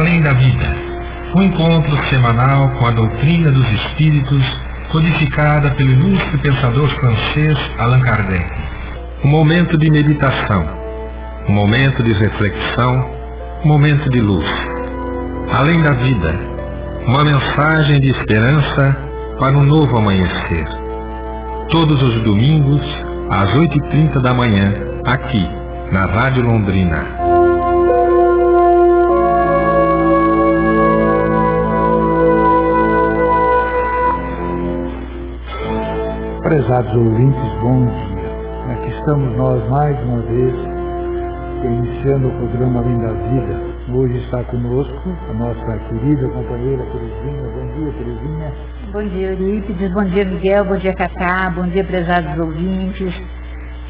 Além da Vida, um encontro semanal com a doutrina dos espíritos, codificada pelo ilustre pensador francês Allan Kardec. Um momento de meditação, um momento de reflexão, um momento de luz. Além da Vida, uma mensagem de esperança para um novo amanhecer. Todos os domingos, às 8h30 da manhã, aqui, na Rádio Londrina. Prezados ouvintes, bom dia. Aqui estamos nós mais uma vez, iniciando o programa Além da Vida. Hoje está conosco a nossa querida companheira Terezinha. Bom dia, Terezinha. Bom dia, Eurípides. Bom dia, Miguel. Bom dia, Cacá. Bom dia, prezados ouvintes.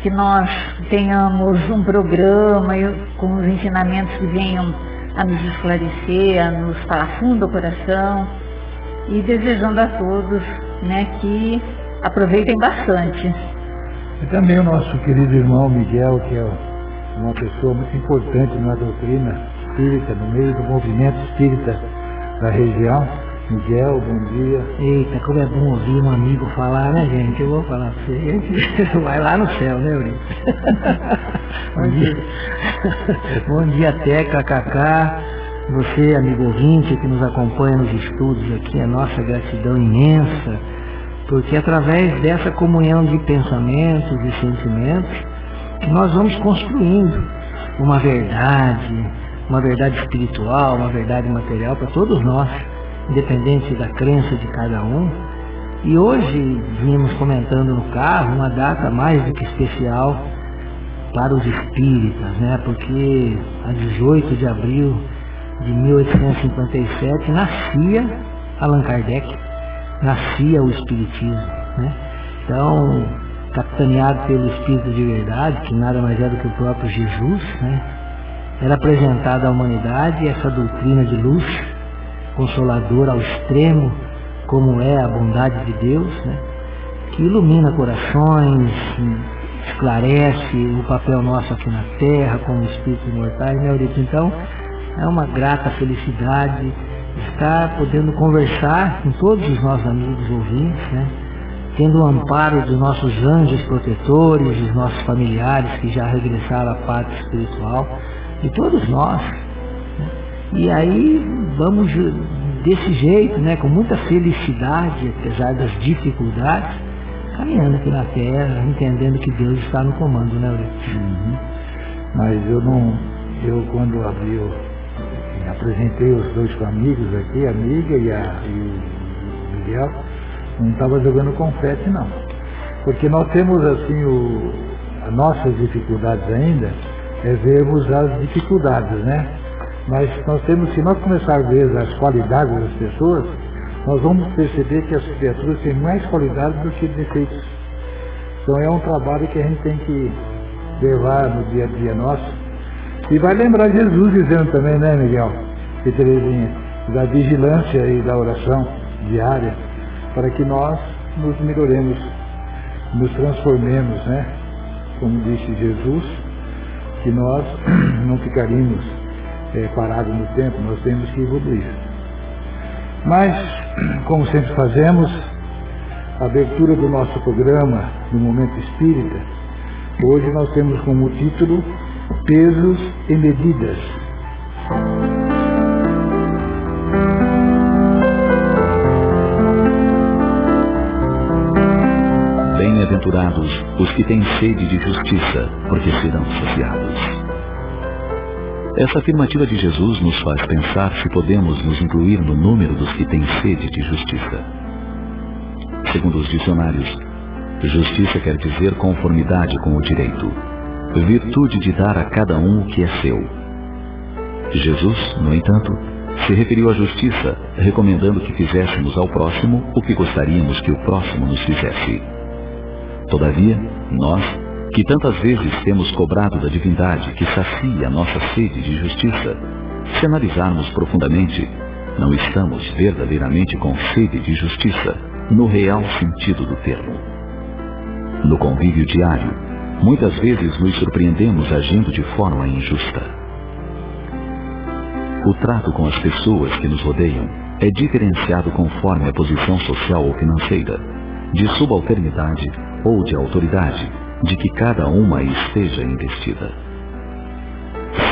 Que nós tenhamos um programa com os ensinamentos que venham a nos esclarecer, a nos falar fundo o coração, e desejando a todos, que aproveitem bastante. E também o nosso querido irmão Miguel, que é uma pessoa muito importante na doutrina espírita, no meio do movimento espírita da região. Miguel, bom dia. Eita, como é bom ouvir um amigo falar, né, gente? Eu vou falar pra você, vai lá no céu, né, Eurico? Bom dia. Bom dia, Teca, Cacá, você, amigo ouvinte, que nos acompanha nos estudos aqui, a nossa gratidão imensa, porque através dessa comunhão de pensamentos e sentimentos, nós vamos construindo uma verdade espiritual, uma verdade material para todos nós, independente da crença de cada um. E hoje vínhamos comentando no carro uma data mais do que especial para os espíritas, porque a 18 de abril de 1857 nascia Allan Kardec, nascia o Espiritismo, Então, capitaneado pelo Espírito de Verdade, que nada mais é do que o próprio Jesus, era apresentada à humanidade essa doutrina de luz, consoladora ao extremo, como é a bondade de Deus, que ilumina corações, esclarece o papel nosso aqui na Terra, como espíritos imortais, Eurico? Então, é uma grata felicidade estar podendo conversar com todos os nossos amigos ouvintes, tendo o amparo dos nossos anjos protetores, dos nossos familiares que já regressaram à pátria espiritual, de todos nós. E aí vamos desse jeito, com muita felicidade, apesar das dificuldades, caminhando aqui na Terra, entendendo que Deus está no comando, Eurico? Mas eu quando apresentei os dois amigos aqui, a amiga e o Miguel, não estava jogando confete não, porque nós temos assim as nossas dificuldades ainda, é vermos as dificuldades, mas nós temos, se nós começarmos a ver as qualidades das pessoas, nós vamos perceber que as criaturas têm mais qualidades do que defeitos. Então é um trabalho que a gente tem que levar no dia a dia nosso. E vai lembrar Jesus dizendo também, Miguel e Terezinha, da vigilância e da oração diária, para que nós nos melhoremos, nos transformemos, como disse Jesus, que nós não ficaríamos parados no tempo, nós temos que evoluir. Mas, como sempre fazemos, a abertura do nosso programa, no Momento Espírita, hoje nós temos como título Pesos e Medidas. Bem-aventurados os que têm sede de justiça, porque serão saciados. Essa afirmativa de Jesus nos faz pensar se podemos nos incluir no número dos que têm sede de justiça. Segundo os dicionários, justiça quer dizer conformidade com o direito, virtude de dar a cada um o que é seu. Jesus, no entanto, se referiu à justiça, recomendando que fizéssemos ao próximo o que gostaríamos que o próximo nos fizesse. Todavia, nós, que tantas vezes temos cobrado da divindade que sacia a nossa sede de justiça, se analisarmos profundamente, não estamos verdadeiramente com sede de justiça, no real sentido do termo. No convívio diário, muitas vezes nos surpreendemos agindo de forma injusta. O trato com as pessoas que nos rodeiam é diferenciado conforme a posição social ou financeira, de subalternidade ou de autoridade, de que cada uma esteja investida.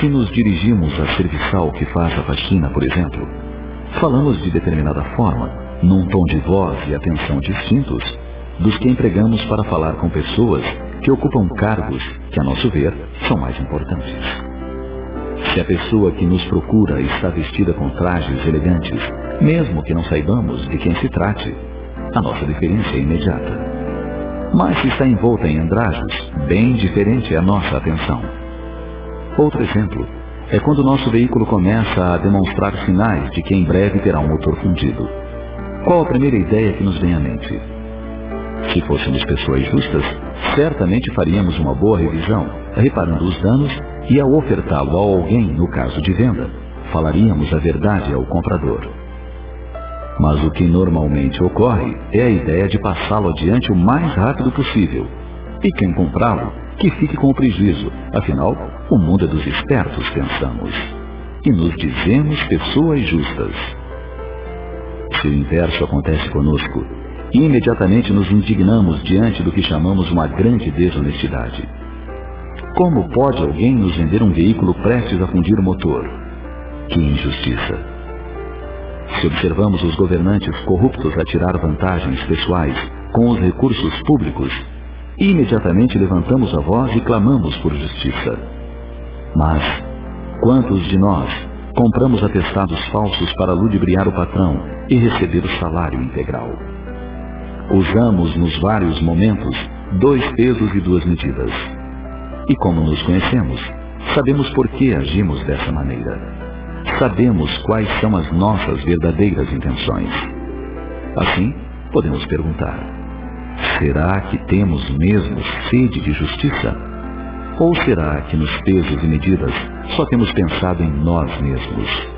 Se nos dirigimos a serviçal que faz a faxina, por exemplo, falamos de determinada forma, num tom de voz e atenção distintos dos que empregamos para falar com pessoas que ocupam cargos que, a nosso ver, são mais importantes. Se a pessoa que nos procura está vestida com trajes elegantes, mesmo que não saibamos de quem se trate, a nossa deferência é imediata. Mas se está envolta em andrajos, bem diferente é a nossa atenção. Outro exemplo é quando o nosso veículo começa a demonstrar sinais de que em breve terá um motor fundido. Qual a primeira ideia que nos vem à mente? Se fôssemos pessoas justas, certamente faríamos uma boa revisão, reparando os danos, e ao ofertá-lo a alguém no caso de venda, falaríamos a verdade ao comprador. Mas o que normalmente ocorre é a ideia de passá-lo adiante o mais rápido possível. E quem comprá-lo, que fique com o prejuízo. Afinal, o mundo é dos espertos, pensamos. E nos dizemos pessoas justas. Se o inverso acontece conosco, imediatamente nos indignamos diante do que chamamos uma grande desonestidade. Como pode alguém nos vender um veículo prestes a fundir o motor? Que injustiça! Se observamos os governantes corruptos a tirar vantagens pessoais com os recursos públicos, imediatamente levantamos a voz e clamamos por justiça. Mas quantos de nós compramos atestados falsos para ludibriar o patrão e receber o salário integral? Usamos nos vários momentos 2 pesos e 2 medidas. E como nos conhecemos, sabemos por que agimos dessa maneira. Sabemos quais são as nossas verdadeiras intenções. Assim, podemos perguntar: será que temos mesmo sede de justiça? Ou será que nos pesos e medidas só temos pensado em nós mesmos?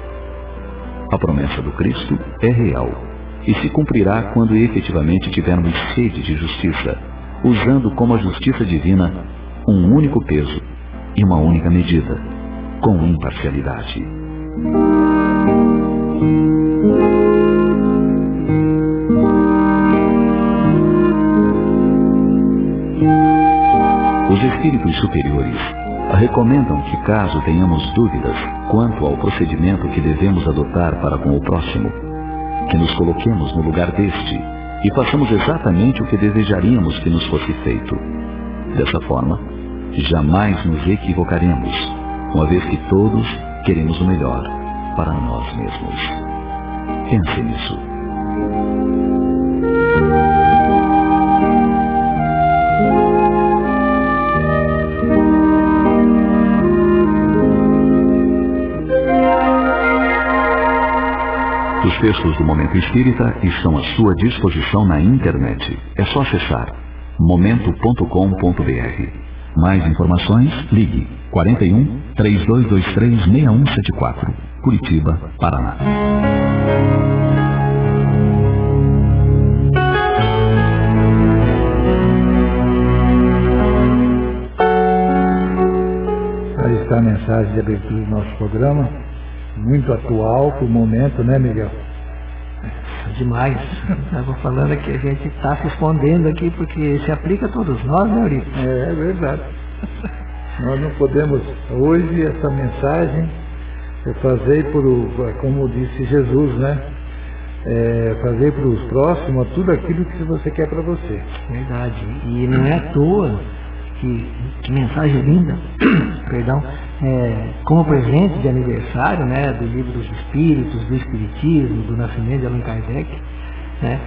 A promessa do Cristo é real e se cumprirá quando efetivamente tivermos sede de justiça, usando como a justiça divina um único peso e uma única medida, com imparcialidade. Os espíritos superiores recomendam que, caso tenhamos dúvidas quanto ao procedimento que devemos adotar para com o próximo, que nos coloquemos no lugar deste e façamos exatamente o que desejaríamos que nos fosse feito. Dessa forma, jamais nos equivocaremos, uma vez que todos queremos o melhor para nós mesmos. Pense nisso. Os textos do Momento Espírita estão à sua disposição na internet. É só acessar momento.com.br. Mais informações, ligue 41 3223 6174, Curitiba, Paraná. Aí está a mensagem de abertura do nosso programa, muito atual para o momento, né, Miguel? Demais. Estava falando que a gente está se escondendo aqui porque se aplica a todos nós, né, Eurico? É verdade. Nós não podemos, hoje, essa mensagem, fazer como disse Jesus, né? Fazer para os próximos tudo aquilo que você quer para você. Verdade. E não é à toa que mensagem linda, perdão, como presente de aniversário, né, do Livro dos Espíritos, do Espiritismo, do Nascimento de Allan Kardec, né?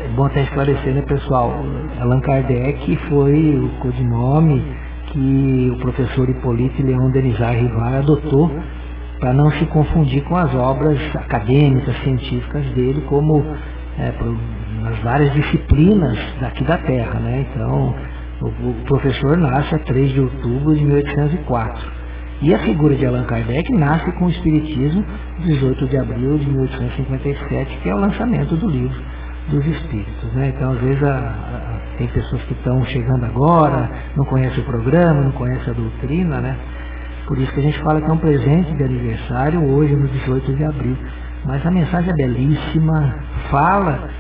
É bom até esclarecer, né, pessoal? Allan Kardec foi o codinome que o professor Hipólito Leon Denisard Rivar adotou para não se confundir com as obras acadêmicas, científicas dele, como nas várias disciplinas daqui da Terra, né? Então, o professor nasce a 3 de outubro de 1804. E a figura de Allan Kardec nasce com o Espiritismo 18 de abril de 1857, que é o lançamento do Livro dos Espíritos, né? Então, às vezes, tem pessoas que estão chegando agora, não conhecem o programa, não conhecem a doutrina, né? Por isso que a gente fala que é um presente de aniversário hoje, no 18 de abril. Mas a mensagem é belíssima, fala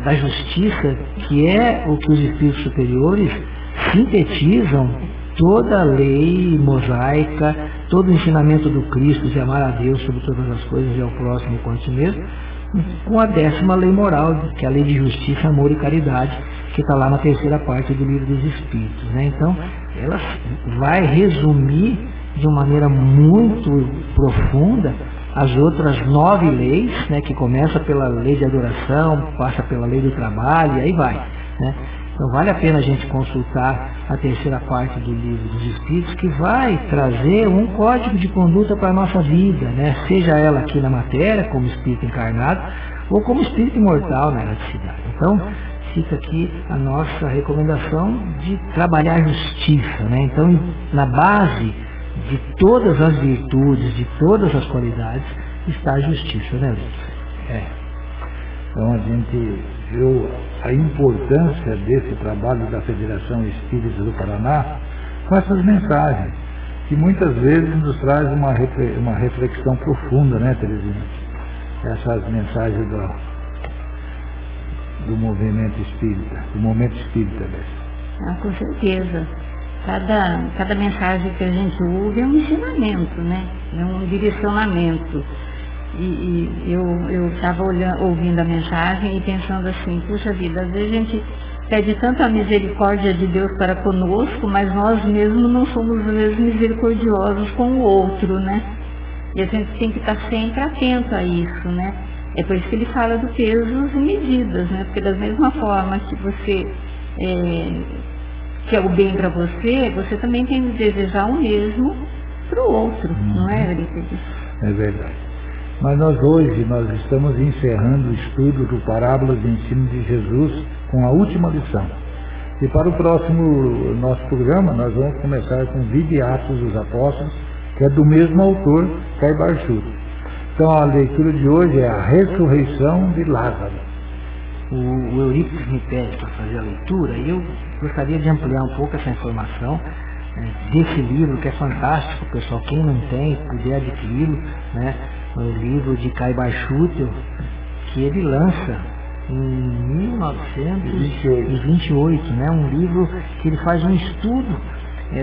da justiça, que é o que os espíritos superiores sintetizam toda a lei mosaica, todo o ensinamento do Cristo de amar a Deus sobre todas as coisas e ao próximo quanto a si mesmo, com a 10ª lei moral, que é a lei de justiça, amor e caridade, que está lá na 3ª parte do Livro dos Espíritos, né? Então, ela vai resumir de uma maneira muito profunda as outras 9 leis, né, que começa pela lei de adoração, passa pela lei do trabalho e aí vai, né? Então vale a pena a gente consultar a 3ª parte do Livro dos Espíritos, que vai trazer um código de conduta para a nossa vida, né? Seja ela aqui na matéria, como espírito encarnado, ou como espírito imortal na erraticidade. Então, fica aqui a nossa recomendação de trabalhar a justiça, né? Então, na base de todas as virtudes, de todas as qualidades, está a justiça, né, Luiz? Então a gente viu a importância desse trabalho da Federação Espírita do Paraná com essas mensagens, que muitas vezes nos traz uma reflexão profunda, né, Terezinha? Essas mensagens do movimento espírita, do momento espírita. Com certeza. Cada mensagem que a gente ouve é um ensinamento, né? É um direcionamento. E eu estava ouvindo a mensagem e pensando assim, puxa vida, às vezes a gente pede tanto a misericórdia de Deus para conosco, mas nós mesmos não somos, às vezes, misericordiosos com o outro, né? E a gente tem que estar sempre atento a isso, né? É por isso que ele fala do pesos e medidas, né? Porque da mesma forma que você quer o bem para você, você também tem que desejar o mesmo para o outro, não é, Eurípides? É verdade. Mas hoje nós estamos encerrando o estudo do Parábolas de Ensino de Jesus com a última lição. E para o próximo nosso programa, nós vamos começar com Vida e Atos dos Apóstolos, que é do mesmo autor, Caibar Schutter. Então a leitura de hoje é a ressurreição de Lázaro. O Eurípides me pede para fazer a leitura e eu gostaria de ampliar um pouco essa informação desse livro, que é fantástico, pessoal. Quem não tem, puder adquiri-lo, né? O livro de Caibar Schutter, que ele lança em 1928, né? Um livro que ele faz um estudo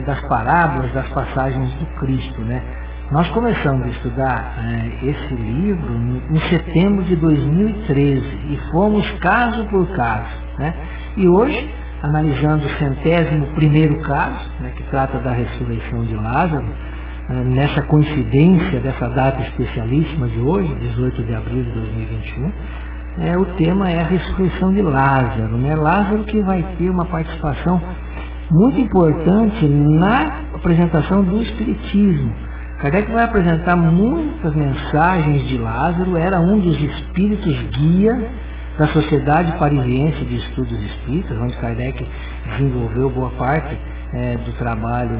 das parábolas, das passagens do Cristo, né? Nós começamos a estudar esse livro em setembro de 2013 e fomos caso por caso, né? E hoje, analisando o 101º caso, né, que trata da ressurreição de Lázaro, nessa coincidência dessa data especialíssima de hoje, 18 de abril de 2021, o tema é a ressurreição de Lázaro, né? Lázaro que vai ter uma participação muito importante na apresentação do Espiritismo. Kardec vai apresentar muitas mensagens de Lázaro, era um dos espíritos guia da Sociedade Parisiense de Estudos Espíritas, onde Kardec desenvolveu boa parte do trabalho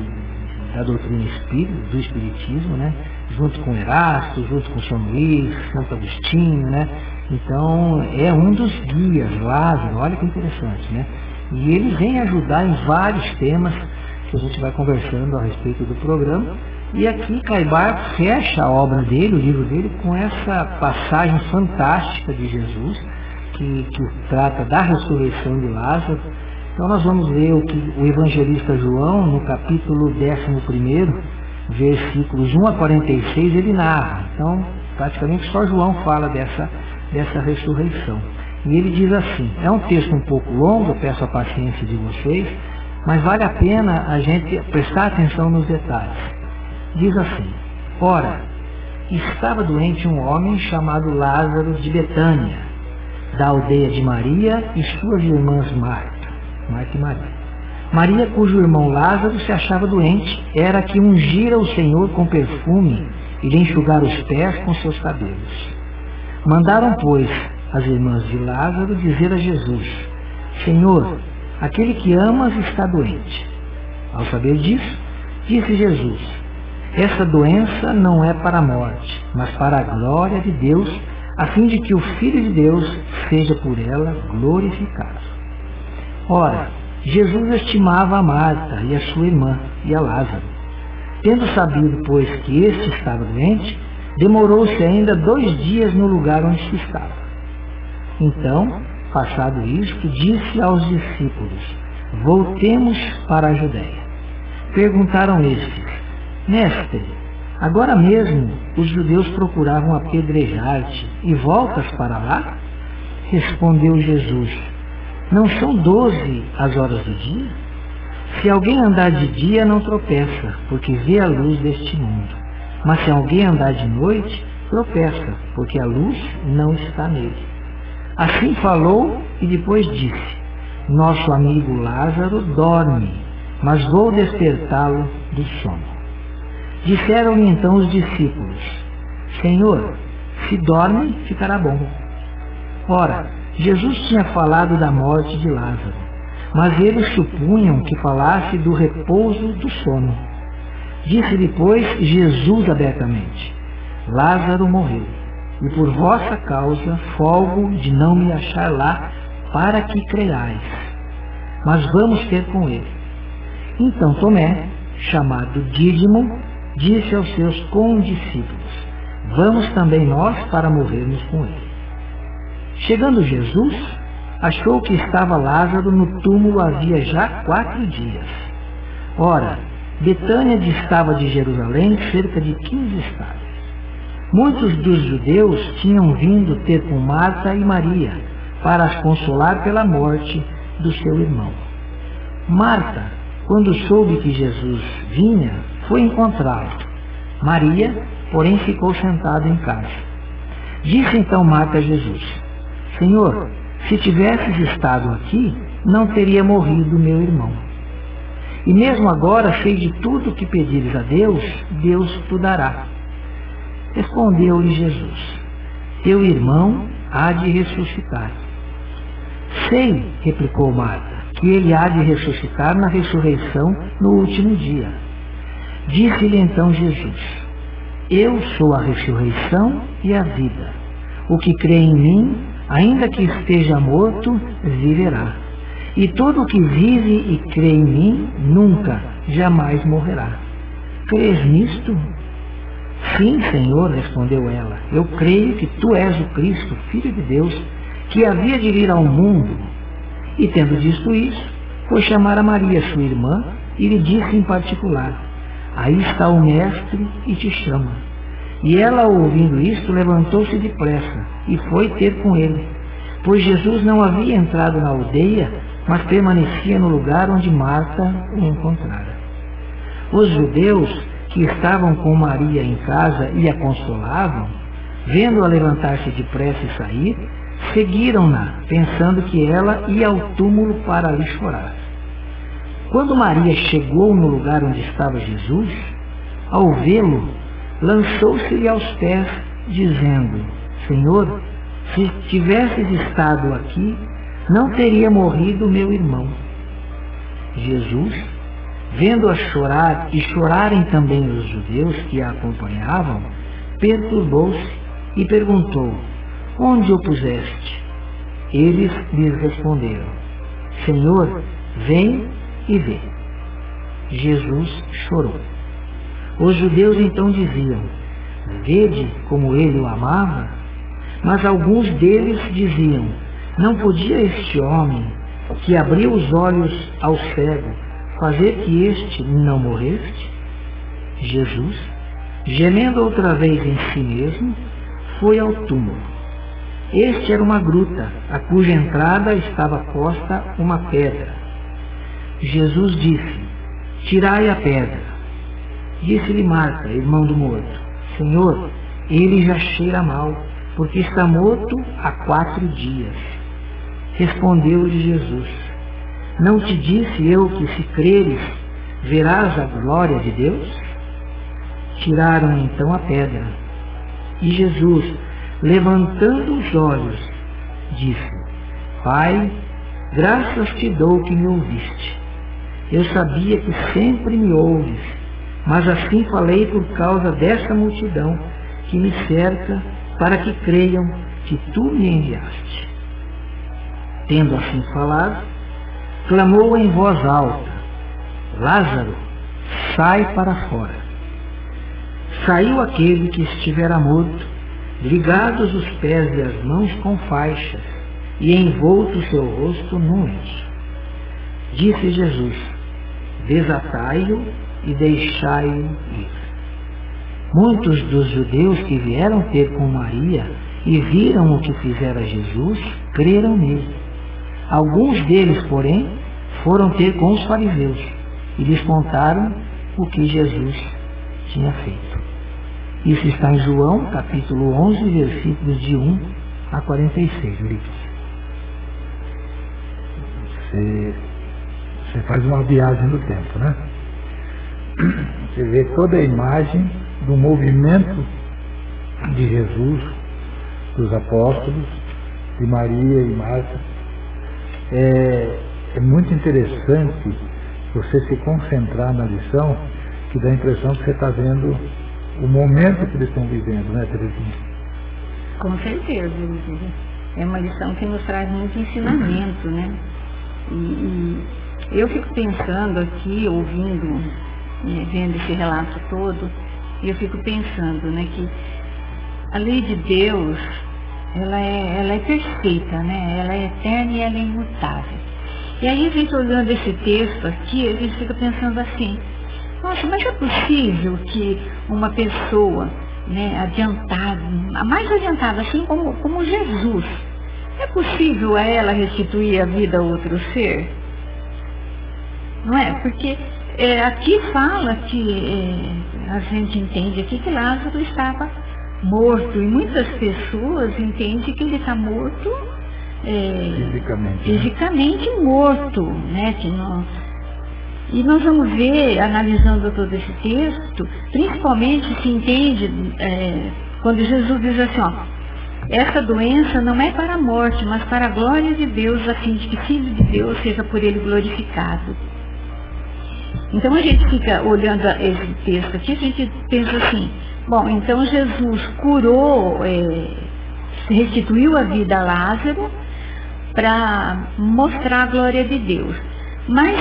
da doutrina espírita, do espiritismo, né? Junto com Erasto, junto com São Luís, Santo Agostinho, né? Então é um dos guias, Lázaro, olha que interessante, né? E ele vem ajudar em vários temas que a gente vai conversando a respeito do programa. E aqui Caibar fecha a obra dele, o livro dele, com essa passagem fantástica de Jesus, que trata da ressurreição de Lázaro. Então nós vamos ver o que o evangelista João, no capítulo 11, versículos 1 a 46, ele narra. Então, praticamente só João fala dessa ressurreição. E ele diz assim, é um texto um pouco longo, eu peço a paciência de vocês, mas vale a pena a gente prestar atenção nos detalhes. Diz assim, ora, estava doente um homem chamado Lázaro de Betânia, da aldeia de Maria e suas irmãs Marta e Maria. Maria, cujo irmão Lázaro se achava doente, era que ungira o Senhor com perfume e lhe enxugara os pés com seus cabelos. Mandaram, pois, as irmãs de Lázaro dizer a Jesus, Senhor, aquele que amas está doente. Ao saber disso, disse Jesus, essa doença não é para a morte, mas para a glória de Deus, a fim de que o Filho de Deus seja por ela glorificado. Ora, Jesus estimava a Marta e a sua irmã e a Lázaro. Tendo sabido, pois, que este estava doente, demorou-se ainda 2 dias no lugar onde se estava. Então, passado isto, disse aos discípulos: voltemos para a Judéia. Perguntaram estes: Mestre, agora mesmo os judeus procuravam apedrejar-te e voltas para lá? Respondeu Jesus: não são 12 as horas do dia? Se alguém andar de dia, não tropeça, porque vê a luz deste mundo. Mas se alguém andar de noite, tropeça, porque a luz não está nele. Assim falou e depois disse: nosso amigo Lázaro dorme, mas vou despertá-lo do sono. Disseram-lhe então os discípulos: Senhor, se dorme, ficará bom. Ora, Jesus tinha falado da morte de Lázaro, mas eles supunham que falasse do repouso do sono. Disse-lhe, pois, Jesus abertamente: Lázaro morreu, e por vossa causa folgo de não me achar lá, para que creiais. Mas vamos ter com ele. Então Tomé, chamado Dídimo, disse aos seus condiscípulos: vamos também nós para morrermos com ele. Chegando Jesus, achou que estava Lázaro no túmulo havia já 4 dias. Ora, Betânia distava de Jerusalém cerca de 15 estados. Muitos dos judeus tinham vindo ter com Marta e Maria para as consolar pela morte do seu irmão. Marta, quando soube que Jesus vinha, foi encontrá-lo. Maria, porém, ficou sentada em casa. Disse então Marta a Jesus: Senhor, se tivesses estado aqui, não teria morrido meu irmão. E mesmo agora sei de tudo o que pedires a Deus, Deus te dará. Respondeu-lhe Jesus: teu irmão há de ressuscitar. Sei, replicou Marta, que ele há de ressuscitar na ressurreição no último dia. Disse-lhe então Jesus: eu sou a ressurreição e a vida. O que crê em mim, ainda que esteja morto, viverá. E todo o que vive e crê em mim, nunca, jamais morrerá. Crês nisto? Sim, Senhor, respondeu ela. Eu creio que tu és o Cristo, Filho de Deus, que havia de vir ao mundo. E tendo dito isso, foi chamar a Maria, sua irmã, e lhe disse em particular: aí está o Mestre e te chama. E ela, ouvindo isto, levantou-se depressa e foi ter com ele, pois Jesus não havia entrado na aldeia, mas permanecia no lugar onde Marta o encontrara. Os judeus que estavam com Maria em casa e a consolavam, vendo-a levantar-se depressa e sair, seguiram-na, pensando que ela ia ao túmulo para ali chorar. Quando Maria chegou no lugar onde estava Jesus, ao vê-lo, lançou-se-lhe aos pés, dizendo: Senhor, se tivesses estado aqui, não teria morrido meu irmão. Jesus, vendo-a chorar e chorarem também os judeus que a acompanhavam, perturbou-se e perguntou: onde o puseste? Eles lhes responderam: Senhor, vem e vê. Jesus chorou. Os judeus então diziam: vede como ele o amava? Mas alguns deles diziam: não podia este homem, que abriu os olhos ao cego, fazer que este não morresse? Jesus, gemendo outra vez em si mesmo, foi ao túmulo. Este era uma gruta, a cuja entrada estava posta uma pedra. Jesus disse: tirai a pedra. Disse-lhe Marta, irmão do morto: Senhor, ele já cheira mal, porque está morto há 4 dias. Respondeu-lhe Jesus: não te disse eu que, se creres, verás a glória de Deus? Tiraram então a pedra. E Jesus, levantando os olhos, disse: Pai, graças te dou que me ouviste. Eu sabia que sempre me ouves, mas assim falei por causa dessa multidão que me cerca, para que creiam que tu me enviaste. Tendo assim falado, clamou em voz alta: Lázaro, sai para fora. saiu aquele que estivera morto, ligados os pés e as mãos com faixas, e envolto o seu rosto num lenço. Disse Jesus: desatai-o e deixai-o ir. Muitos dos judeus que vieram ter com Maria e viram o que fizera Jesus, creram nele. Alguns deles, porém, foram ter com os fariseus e lhes contaram o que Jesus tinha feito. Isso está em João, capítulo 11, versículos de 1 a 46, Ulisses. Você faz uma viagem no tempo, né? Você vê toda a imagem do movimento de Jesus, dos apóstolos, de Maria e Marta. É muito interessante você se concentrar na lição, que dá a impressão que você está vendo o momento que eles estão vivendo, né, Terezinha? Com certeza, é uma lição que nos traz muito ensinamento, né? E eu fico pensando aqui, ouvindo, vendo esse relato todo, e eu fico pensando, né, que a lei de Deus, ela é perfeita, né? Ela é eterna e ela é imutável. E aí a gente olhando esse texto aqui, a gente fica pensando assim: nossa, mas é possível que uma pessoa, né, adiantada, a mais adiantada, assim como Jesus, é possível a ela restituir a vida a outro ser? Não é? Porque aqui fala que a gente entende aqui que Lázaro estava morto, e muitas pessoas entendem que ele está morto fisicamente morto, né? Que não. E nós vamos ver, analisando todo esse texto, principalmente se entende quando Jesus diz assim, ó: essa doença não é para a morte, mas para a glória de Deus, a fim de que Filho de Deus seja por ele glorificado. Então a gente fica olhando esse texto aqui, a gente pensa assim: bom, então Jesus curou, restituiu a vida a Lázaro para mostrar a glória de Deus. Mas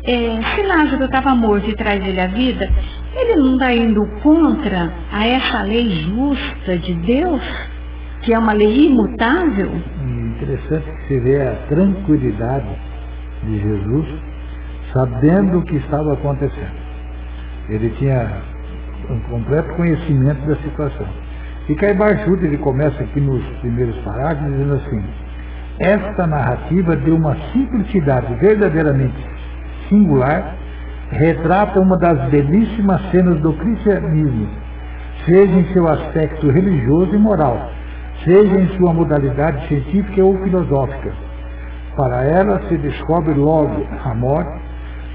se Lázaro estava morto e traz ele à vida, ele não está indo contra a essa lei justa de Deus, que é uma lei imutável? Interessante que se vê a tranquilidade de Jesus, sabendo o que estava acontecendo. Ele tinha um completo conhecimento da situação. E Caibachud, ele começa aqui nos primeiros parágrafos dizendo assim: esta narrativa de uma simplicidade verdadeiramente singular retrata uma das belíssimas cenas do cristianismo, seja em seu aspecto religioso e moral, seja em sua modalidade científica ou filosófica. Para ela se descobre logo a morte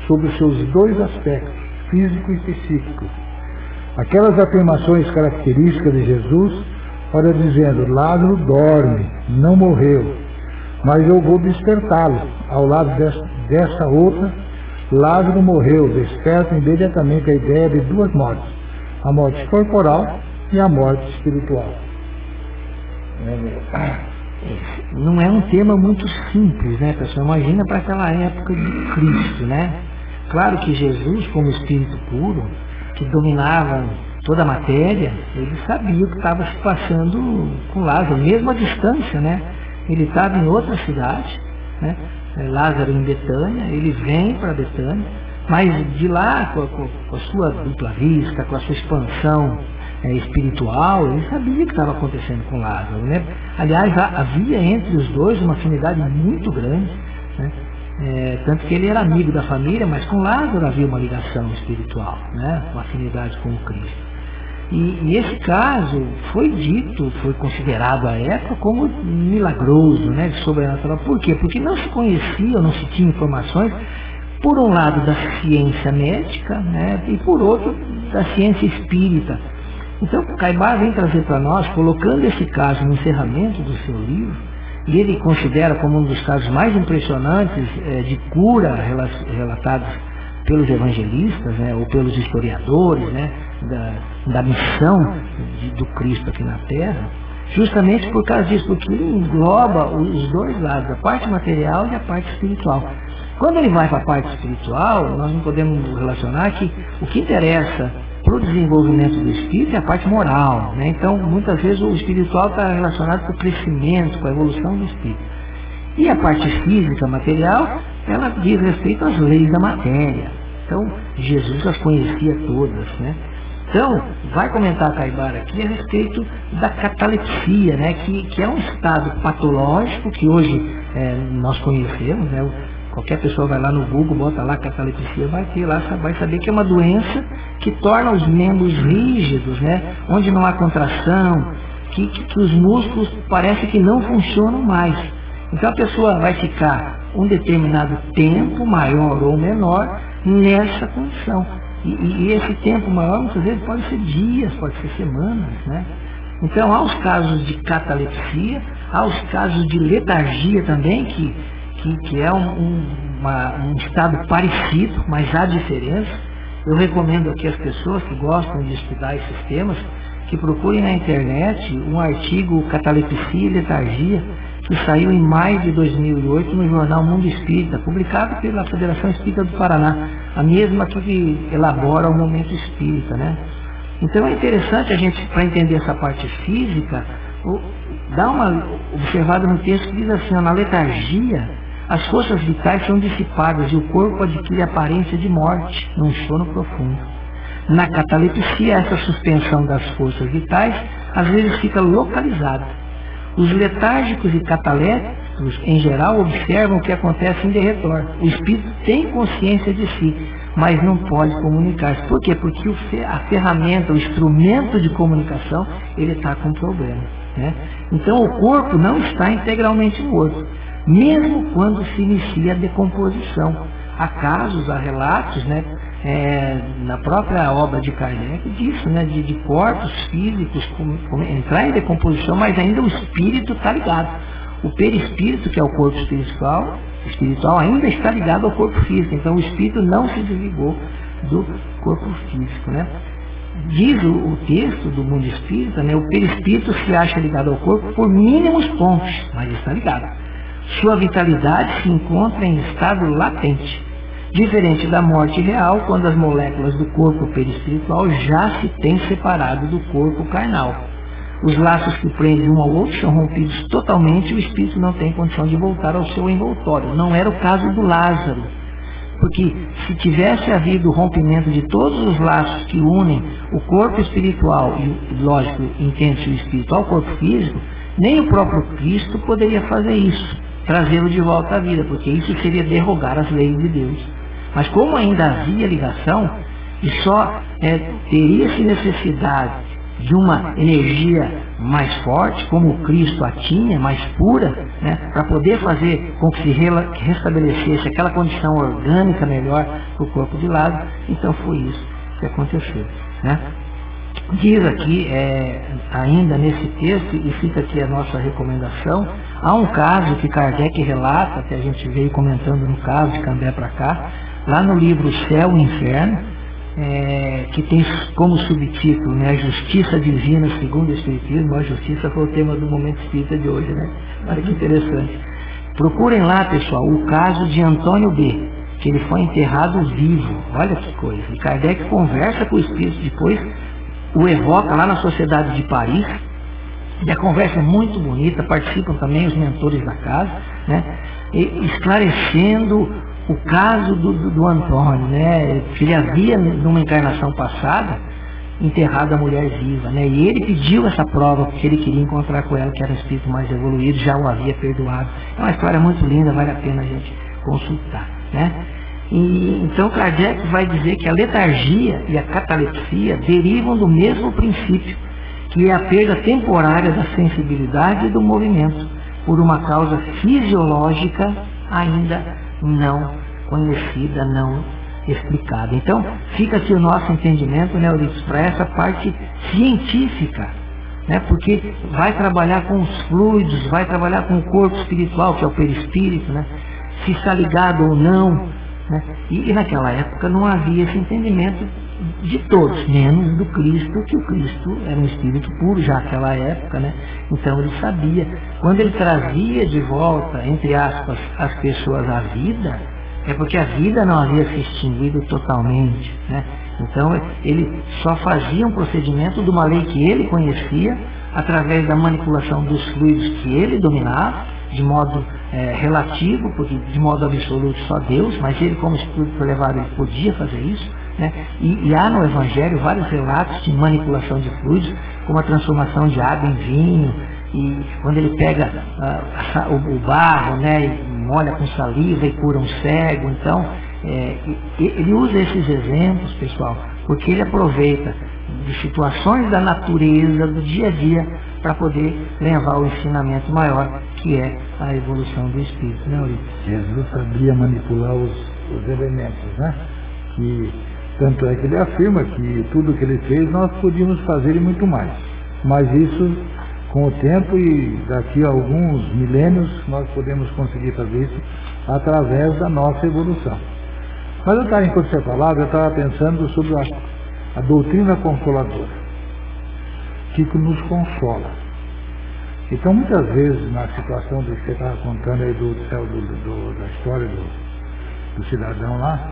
sob os seus dois aspectos, físico e psíquico. Aquelas afirmações características de Jesus, ora dizendo: Lázaro dorme, não morreu, mas eu vou despertá-lo. Ao lado dessa outra, Lázaro morreu, desperta imediatamente a ideia de duas mortes: a morte corporal e a morte espiritual. Não é um tema muito simples, né, pessoal? Imagina para aquela época de Cristo, né? Claro que Jesus, como Espírito puro, que dominava toda a matéria, ele sabia o que estava se passando com Lázaro, mesmo à distância, né? Ele estava em outra cidade, né? Lázaro em Betânia, ele vem para Betânia, mas de lá, com a sua dupla vista, com a sua expansão espiritual, ele sabia o que estava acontecendo com Lázaro, né? Aliás, havia entre os dois uma afinidade muito grande, né? Tanto que ele era amigo da família, mas com Lázaro havia uma ligação espiritual, né? Uma afinidade com o Cristo. E esse caso foi considerado à época como milagroso, né? Sobrenatural. Por quê? Porque não se conhecia, não se tinha informações, por um lado da ciência médica, né? E por outro da ciência espírita. Então, Caibá vem trazer para nós, colocando esse caso no encerramento do seu livro, e ele considera como um dos casos mais impressionantes de cura relatados pelos evangelistas, né, ou pelos historiadores, né, da missão do Cristo aqui na Terra, justamente por causa disso, porque ele engloba os dois lados, a parte material e a parte espiritual. Quando ele vai para a parte espiritual, nós não podemos relacionar que o que interessa para o desenvolvimento do espírito é a parte moral, né? Então, muitas vezes o espiritual está relacionado com o crescimento, com a evolução do espírito. E a parte física, material, ela diz respeito às leis da matéria. Então, Jesus as conhecia todas, né? Então, vai comentar a Caibara aqui a respeito da catalepsia, né? Que é um estado patológico que hoje nós conhecemos, né? Qualquer pessoa vai lá no Google, bota lá catalepsia, vai ter lá, vai saber que é uma doença que torna os membros rígidos, né? Onde não há contração, que os músculos parece que não funcionam mais. Então a pessoa vai ficar um determinado tempo, maior ou menor, nessa condição. E esse tempo maior, muitas vezes, pode ser dias, pode ser semanas, né? Então há os casos de catalepsia, há os casos de letargia também, que é um estado parecido, mas há diferença. Eu recomendo aqui às pessoas que gostam de estudar esses temas, que procurem na internet um artigo Catalepsia e Letargia, que saiu em maio de 2008 no jornal Mundo Espírita, publicado pela Federação Espírita do Paraná, a mesma que elabora o Momento Espírita, né? Então é interessante a gente, para entender essa parte física, dar uma observada no texto que diz assim: na letargia, as forças vitais são dissipadas e o corpo adquire aparência de morte, num sono profundo. Na catalepsia, essa suspensão das forças vitais às vezes fica localizada. Os letárgicos e catalépticos, em geral, observam o que acontece em derredor. O espírito tem consciência de si, mas não pode comunicar-se. Por quê? Porque a ferramenta, o instrumento de comunicação, ele está com problema, né? Então o corpo não está integralmente morto, mesmo quando se inicia a decomposição. Há casos, há relatos, né, na própria obra de Kardec disso, né, de corpos físicos entrar em decomposição, mas ainda o espírito está ligado. O perispírito, que é o corpo espiritual ainda está ligado ao corpo físico. Então o espírito não se desligou do corpo físico, né? Diz o texto do Mundo Espírita, né, o perispírito se acha ligado ao corpo por mínimos pontos, mas está ligado. Sua vitalidade se encontra em estado latente, diferente da morte real, quando as moléculas do corpo perispiritual já se têm separado do corpo carnal. Os laços que prendem um ao outro são rompidos totalmente e o espírito não tem condição de voltar ao seu envoltório. Não era o caso do Lázaro, porque se tivesse havido o rompimento de todos os laços que unem o corpo espiritual e, lógico, entende-se o espírito ao corpo físico, nem o próprio Cristo poderia fazer isso, trazê-lo de volta à vida, porque isso seria derrogar as leis de Deus. Mas como ainda havia ligação, e só teria-se necessidade de uma energia mais forte, como o Cristo a tinha, mais pura, né, para poder fazer com que se restabelecesse aquela condição orgânica melhor para o corpo de Lázaro, então foi isso que aconteceu, né? Diz aqui, ainda nesse texto, e fica aqui a nossa recomendação, há um caso que Kardec relata, que a gente veio comentando no caso de Cambé para cá, lá no livro Céu e Inferno, que tem como subtítulo, né, a Justiça Divina segundo o Espiritismo. A justiça foi o tema do Momento Espírita de hoje, né? Olha que interessante. Procurem lá, pessoal, o caso de Antônio B., que ele foi enterrado vivo. Olha que coisa. E Kardec conversa com o Espírito depois, o evoca lá na Sociedade de Paris, e a conversa é muito bonita, participam também os mentores da casa, né, esclarecendo o caso do Antônio, né, que ele havia, numa encarnação passada, enterrado a mulher viva, né, e ele pediu essa prova porque ele queria encontrar com ela, que era um espírito mais evoluído, já o havia perdoado. É uma história muito linda, vale a pena a gente consultar, né? E então Kardec vai dizer que a letargia e a catalepsia derivam do mesmo princípio, que é a perda temporária da sensibilidade e do movimento, por uma causa fisiológica ainda não conhecida, não explicada. Então, fica aqui o nosso entendimento, né, Euripides, para essa parte científica, né, porque vai trabalhar com os fluidos, vai trabalhar com o corpo espiritual, que é o perispírito, né, se está ligado ou não, né, e naquela época não havia esse entendimento de todos, menos do Cristo, que o Cristo era um espírito puro já naquela época, né? Então ele sabia. Quando ele trazia de volta, entre aspas, as pessoas à vida, é porque a vida não havia se extinguido totalmente, né? Então, ele só fazia um procedimento de uma lei que ele conhecia, através da manipulação dos fluidos que ele dominava, de modo relativo, porque de modo absoluto só Deus, mas ele, como Espírito elevado, ele podia fazer isso, né? E há no Evangelho vários relatos de manipulação de fluidos, como a transformação de água em vinho, e quando ele pega o barro, né, e molha com saliva e cura um cego. Então, ele usa esses exemplos, pessoal, porque ele aproveita de situações da natureza, do dia a dia, para poder levar o ensinamento maior, que é a evolução do Espírito, né, Eurico? Jesus sabia manipular os elementos, né? Que, tanto é que ele afirma que tudo que ele fez nós podíamos fazer e muito mais. Mas isso, com o tempo e daqui a alguns milênios, nós podemos conseguir fazer isso através da nossa evolução. Mas enquanto você falava, eu estava pensando sobre a doutrina consoladora, que nos consola. Então, muitas vezes, na situação do que você estava contando aí da história do cidadão lá,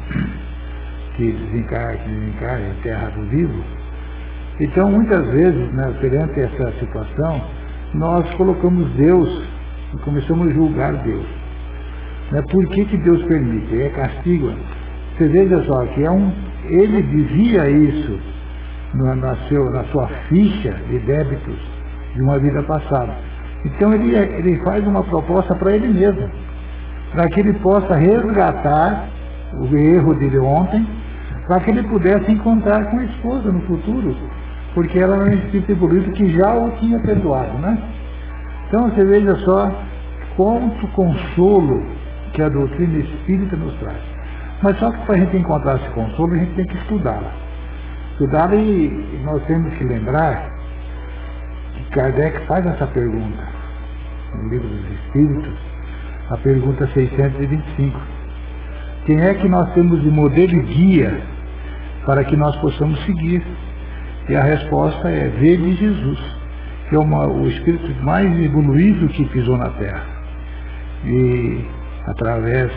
que desencarna em terra do vivo, então, muitas vezes, né, perante essa situação, nós colocamos Deus e começamos a julgar Deus. Né? Por que Deus permite? É castigo. Você veja só que ele dizia isso na sua ficha de débitos de uma vida passada. Então ele faz uma proposta para ele mesmo, para que ele possa resgatar o erro dele ontem, para que ele pudesse encontrar com a esposa no futuro, porque ela era um espírito evoluído que já o tinha perdoado, né? Então você veja só quanto consolo que a doutrina espírita nos traz. Mas só que para a gente encontrar esse consolo, a gente tem que estudá-la. Estudá-la, e nós temos que lembrar que Kardec faz essa pergunta no Livro dos Espíritos, a pergunta 625. Quem é que nós temos de modelo e guia para que nós possamos seguir? E a resposta é: vede Jesus, que é o espírito mais evoluído que pisou na Terra. E através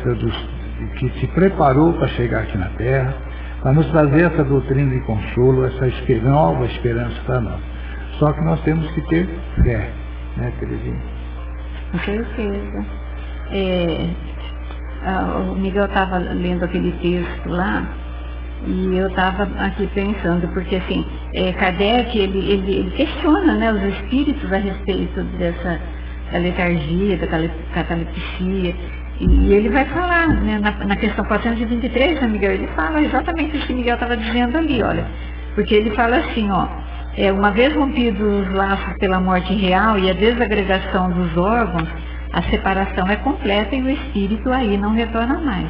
que se preparou para chegar aqui na Terra, para nos trazer essa doutrina de consolo, essa nova esperança para nós. Só que nós temos que ter fé, né, Terezinha? Com certeza. O Miguel estava lendo aquele texto lá, e eu estava aqui pensando, porque assim, Kardec, ele questiona, né, os espíritos a respeito da letargia, da catalepsia, e ele vai falar, né, na questão 423, né, Miguel, ele fala exatamente isso que Miguel estava dizendo ali, olha, porque ele fala assim, ó, uma vez rompidos os laços pela morte real e a desagregação dos órgãos, a separação é completa e o espírito aí não retorna mais.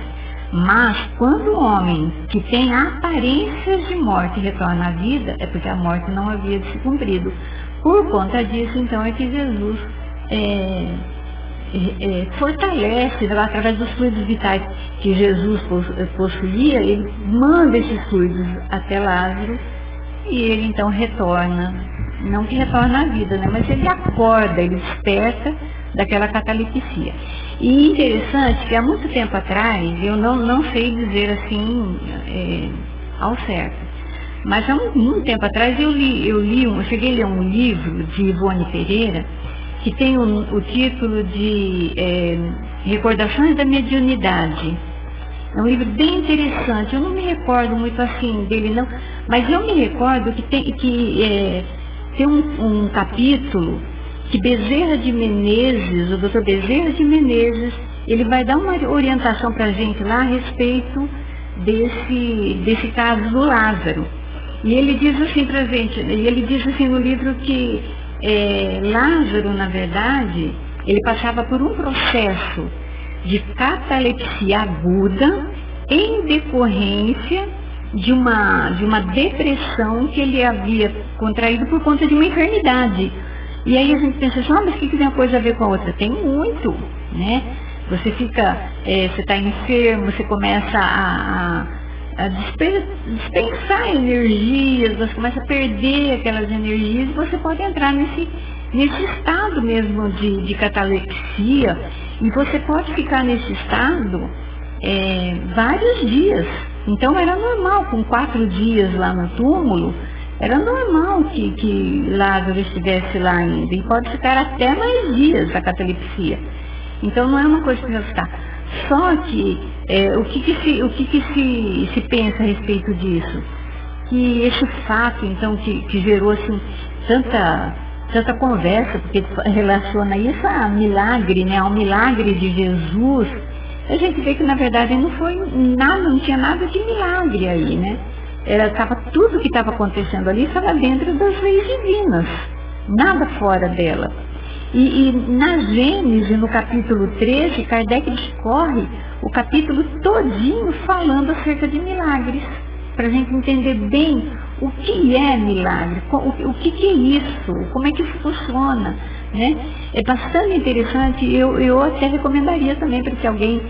Mas quando o homem que tem aparências de morte retorna à vida, é porque a morte não havia se cumprido. Por conta disso, então, é que Jesus fortalece, através dos fluidos vitais que Jesus possuía, ele manda esses fluidos até Lázaro e ele então retorna, não que retorna à vida, né, mas ele acorda, ele desperta daquela catalepsia. E interessante que há muito tempo atrás, eu não sei dizer assim ao certo, mas há muito tempo atrás eu cheguei a ler um livro de Ivone Pereira, que tem o título de Recordações da Mediunidade. É um livro bem interessante, eu não me recordo muito assim dele não, mas eu me recordo que tem um capítulo que Bezerra de Menezes, o Dr. Bezerra de Menezes, ele vai dar uma orientação para a gente lá a respeito desse caso do Lázaro. E ele diz assim para a gente, ele diz assim no livro que Lázaro, na verdade, ele passava por um processo de catalepsia aguda em decorrência de uma depressão que ele havia contraído por conta de uma enfermidade. E aí a gente pensa assim, mas o que tem uma coisa a ver com a outra? Tem muito, né? Você fica, você está enfermo, você começa a dispensar energias, você começa a perder aquelas energias e você pode entrar nesse estado mesmo de catalepsia, e você pode ficar nesse estado vários dias, Então era normal, com 4 dias lá no túmulo, era normal que Lázaro estivesse lá ainda, e pode ficar até mais dias a catalepsia. Então não é uma coisa que vai ficar. Só que o que se pensa a respeito disso? Que esse fato, então, que gerou assim, tanta conversa, porque relaciona isso a milagre, né, ao milagre de Jesus, a gente vê que na verdade não foi nada, não tinha nada de milagre aí, né? Tudo que estava acontecendo ali estava dentro das leis divinas, nada fora dela. E na Gênesis, no capítulo 13, Kardec discorre o capítulo todinho falando acerca de milagres, para a gente entender bem o que é milagre, o que é isso, como é que funciona, né? É bastante interessante, eu até recomendaria também para que alguém,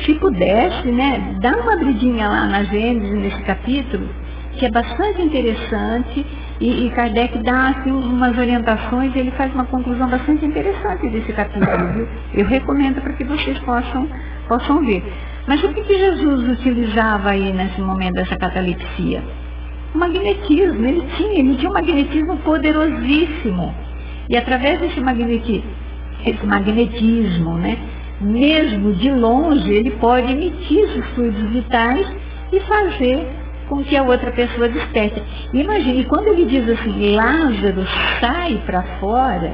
se pudesse, né, dar uma abridinha lá na Gênesis, nesse capítulo, que é bastante interessante, e Kardec dá assim, umas orientações, e ele faz uma conclusão bastante interessante desse capítulo, viu? Eu recomendo para que vocês possam ver. Mas o que Jesus utilizava aí nesse momento dessa catalepsia? O magnetismo. Ele tinha um magnetismo poderosíssimo. E através desse magnetismo, né, mesmo de longe, ele pode emitir os fluidos vitais e fazer com que a outra pessoa desperte. Imagine, quando ele diz assim, Lázaro, sai para fora,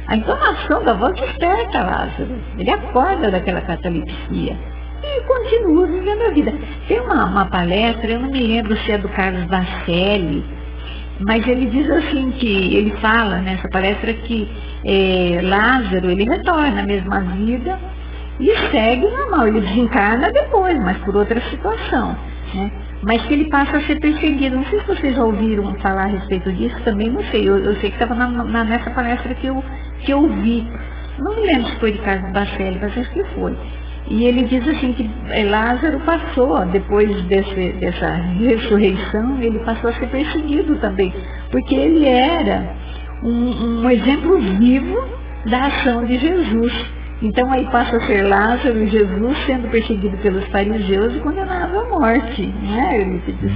a entonação da voz desperta Lázaro. Ele acorda daquela catalepsia e continua vivendo a vida. Tem uma palestra, eu não me lembro se é do Carlos Bacelli, mas ele diz assim que, ele fala nessa palestra que Lázaro, ele retorna mesmo à vida e segue normal, ele desencarna depois, mas por outra situação, né? Mas que ele passa a ser perseguido. Não sei se vocês já ouviram falar a respeito disso, também não sei. Eu sei que estava nessa palestra que eu vi. Não me lembro se foi de Carlos Bacelli, mas acho que foi. E ele diz assim que Lázaro passou, depois dessa ressurreição, ele passou a ser perseguido também, porque ele era um exemplo vivo da ação de Jesus. Então aí passa a ser Lázaro e Jesus sendo perseguido pelos fariseus e condenado à morte, não é, Eurípides?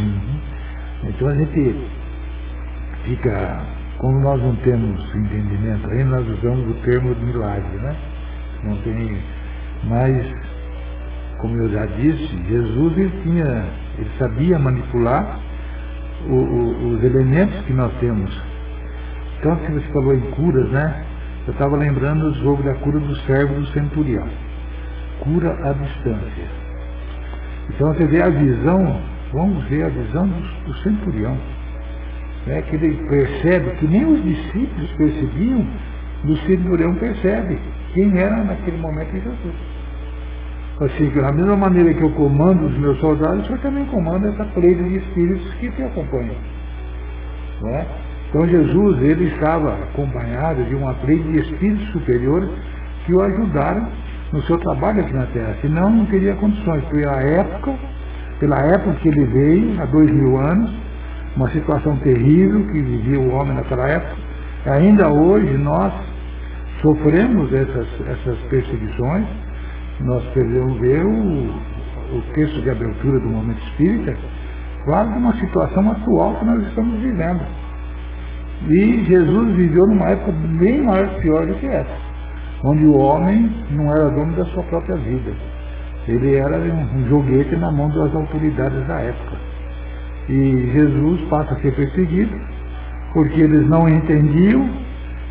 Então a gente fica, como nós não temos entendimento aí, nós usamos o termo de milagre, né? Não tem, mas, como eu já disse, Jesus ele sabia manipular os elementos que nós temos. Então, se você falou em curas, né? Eu estava lembrando sobre a cura do servo do centurião. Cura à distância. Então você vê a visão, vamos ver a visão do centurião. Né, que ele percebe que nem os discípulos percebiam, do centurião percebe quem era naquele momento em Jesus. Assim, da mesma maneira que eu comando os meus soldados, eu também comando essa pleia de espíritos que te acompanham. Né? Então Jesus, ele estava acompanhado de uma pleia de espíritos superiores que o ajudaram no seu trabalho aqui na Terra, senão não teria condições, pela época que ele veio, há 2000 anos, uma situação terrível que vivia o homem naquela época. Ainda hoje nós sofremos essas perseguições. Nós podemos ver o texto de abertura do Momento Espírita, quase uma situação atual que nós estamos vivendo. E Jesus viveu numa época bem maior e pior do que essa, onde o homem não era dono da sua própria vida. Ele era um joguete na mão das autoridades da época. E Jesus passa a ser perseguido, porque eles não entendiam,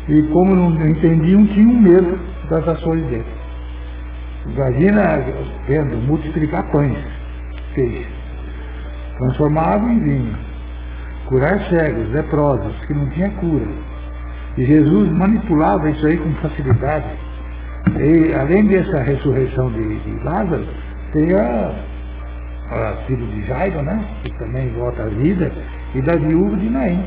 e como não entendiam, tinham medo das ações dele. Imagina vendo multiplicar pães, peixe, transformar água em vinho, curar cegos, leprosos, que não tinha cura. E Jesus manipulava isso aí com facilidade. E além dessa ressurreição de Lázaro, tem a filho de Jairo, né, que também volta à vida, e da viúva de Naim,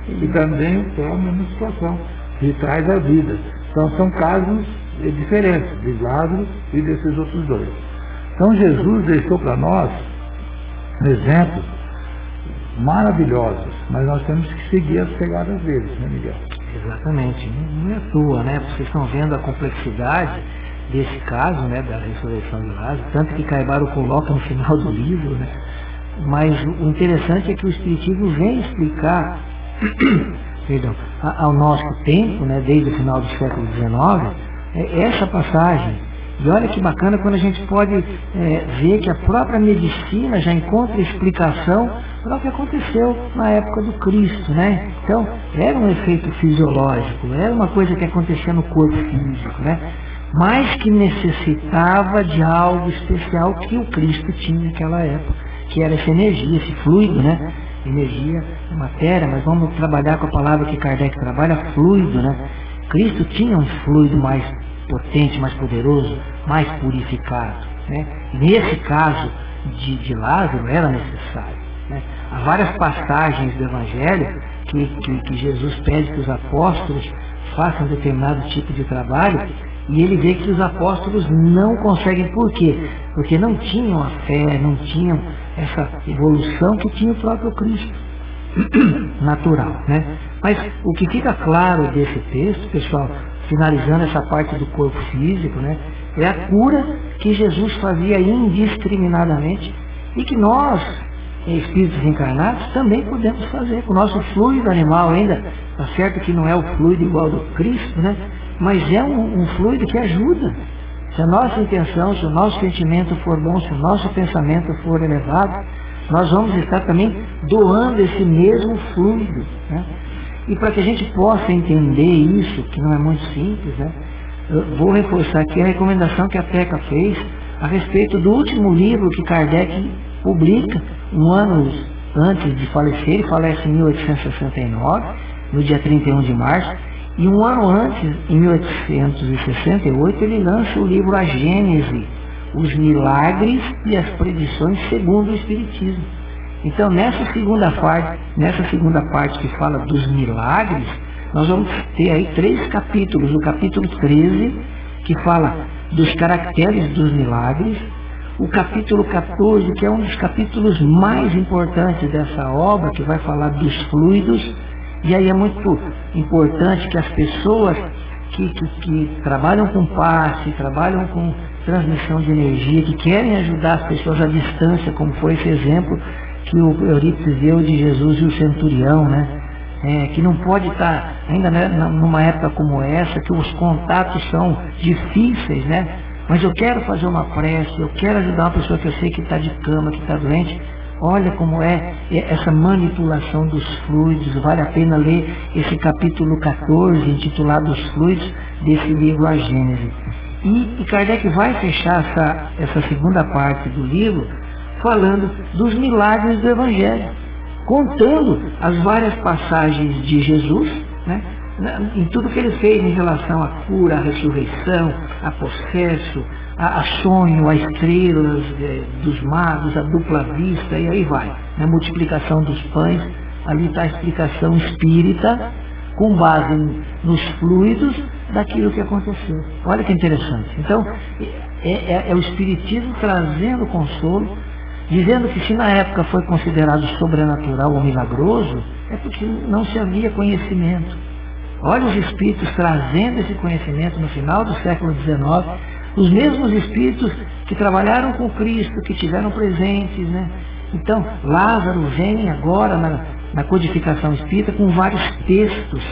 que também tem a mesma situação, que traz a vida. Então são casos diferentes, de Lázaro e desses outros dois. Então Jesus deixou para nós exemplos maravilhosos, mas nós temos que seguir as pegadas deles, né, Miguel? Exatamente, não é à toa, né? Vocês estão vendo a complexidade desse caso, né, da ressurreição de Lázaro, tanto que Caibaro coloca no final do livro, né, Mas o interessante é que o Espiritismo vem explicar perdão, ao nosso tempo, né, desde o final do século XIX, essa passagem. E olha que bacana quando a gente pode ver que a própria medicina já encontra explicação para o que aconteceu na época do Cristo, né? Então, era um efeito fisiológico, era uma coisa que acontecia no corpo físico, né? Mas que necessitava de algo especial que o Cristo tinha naquela época, que era essa energia, esse fluido, né? Energia é matéria, mas vamos trabalhar com a palavra que Kardec trabalha, fluido, né? Cristo tinha um fluido mais potente, mais poderoso, mais purificado, né? Nesse caso de Lázaro era necessário, né? Há várias passagens do Evangelho que Jesus pede que os apóstolos façam determinado tipo de trabalho e ele vê que os apóstolos não conseguem. Por quê? Porque não tinham a fé, não tinham essa evolução que tinha o próprio Cristo natural, né? Mas o que fica claro desse texto, pessoal, finalizando essa parte do corpo físico, né, é a cura que Jesus fazia indiscriminadamente e que nós, espíritos encarnados, também podemos fazer com o nosso fluido animal. Ainda está certo que não é o fluido igual do Cristo, né, mas é um fluido que ajuda. Se a nossa intenção, se o nosso sentimento for bom, se o nosso pensamento for elevado, nós vamos estar também doando esse mesmo fluido, né? E para que a gente possa entender isso, que não é muito simples, né? Eu vou reforçar aqui a recomendação que a Teca fez a respeito do último livro que Kardec publica, um ano antes de falecer. Ele falece em 1869, no dia 31 de março, e um ano antes, em 1868, ele lança o livro A Gênese, os milagres e as predições segundo o Espiritismo. Então, nessa segunda parte que fala dos milagres, nós vamos ter aí 3 capítulos. O capítulo 13, que fala dos caracteres dos milagres. O capítulo 14, que é um dos capítulos mais importantes dessa obra, que vai falar dos fluidos. E aí é muito importante que as pessoas que trabalham com passe, trabalham com transmissão de energia, que querem ajudar as pessoas à distância, como foi esse exemplo que o Eurípides deu de Jesus e o centurião, né? Que não pode estar, ainda numa época como essa, que os contatos são difíceis, né? Mas eu quero fazer uma prece, eu quero ajudar uma pessoa que eu sei que está de cama, que está doente. Olha como é essa manipulação dos fluidos. Vale a pena ler esse capítulo 14, intitulado Os Fluidos, desse livro A Gênese. E Kardec vai fechar essa segunda parte do livro falando dos milagres do Evangelho, contando as várias passagens de Jesus, né, em tudo que ele fez em relação à cura, à ressurreição, a processo, a sonho, a estrelas dos magos, a dupla vista, e aí vai. A multiplicação dos pães, ali está a explicação espírita, com base nos fluidos daquilo que aconteceu. Olha que interessante. Então, é o Espiritismo trazendo consolo, dizendo que se na época foi considerado sobrenatural ou milagroso, é porque não se havia conhecimento. Olha os espíritos trazendo esse conhecimento no final do século XIX, os mesmos espíritos que trabalharam com Cristo, que tiveram presentes, né? Então, Lázaro vem agora na codificação espírita com vários textos,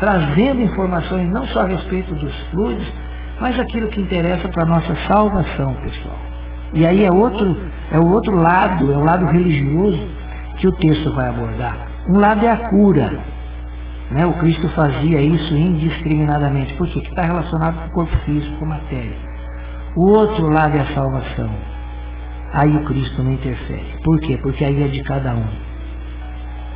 trazendo informações não só a respeito dos fluidos, mas aquilo que interessa para a nossa salvação, pessoal. E aí é o outro lado, é o lado religioso que o texto vai abordar. Um lado é a cura, né? O Cristo fazia isso indiscriminadamente. Por quê? Que está relacionado com o corpo físico, com a matéria. O outro lado é a salvação. Aí o Cristo não interfere. Por quê? Porque aí é de cada um.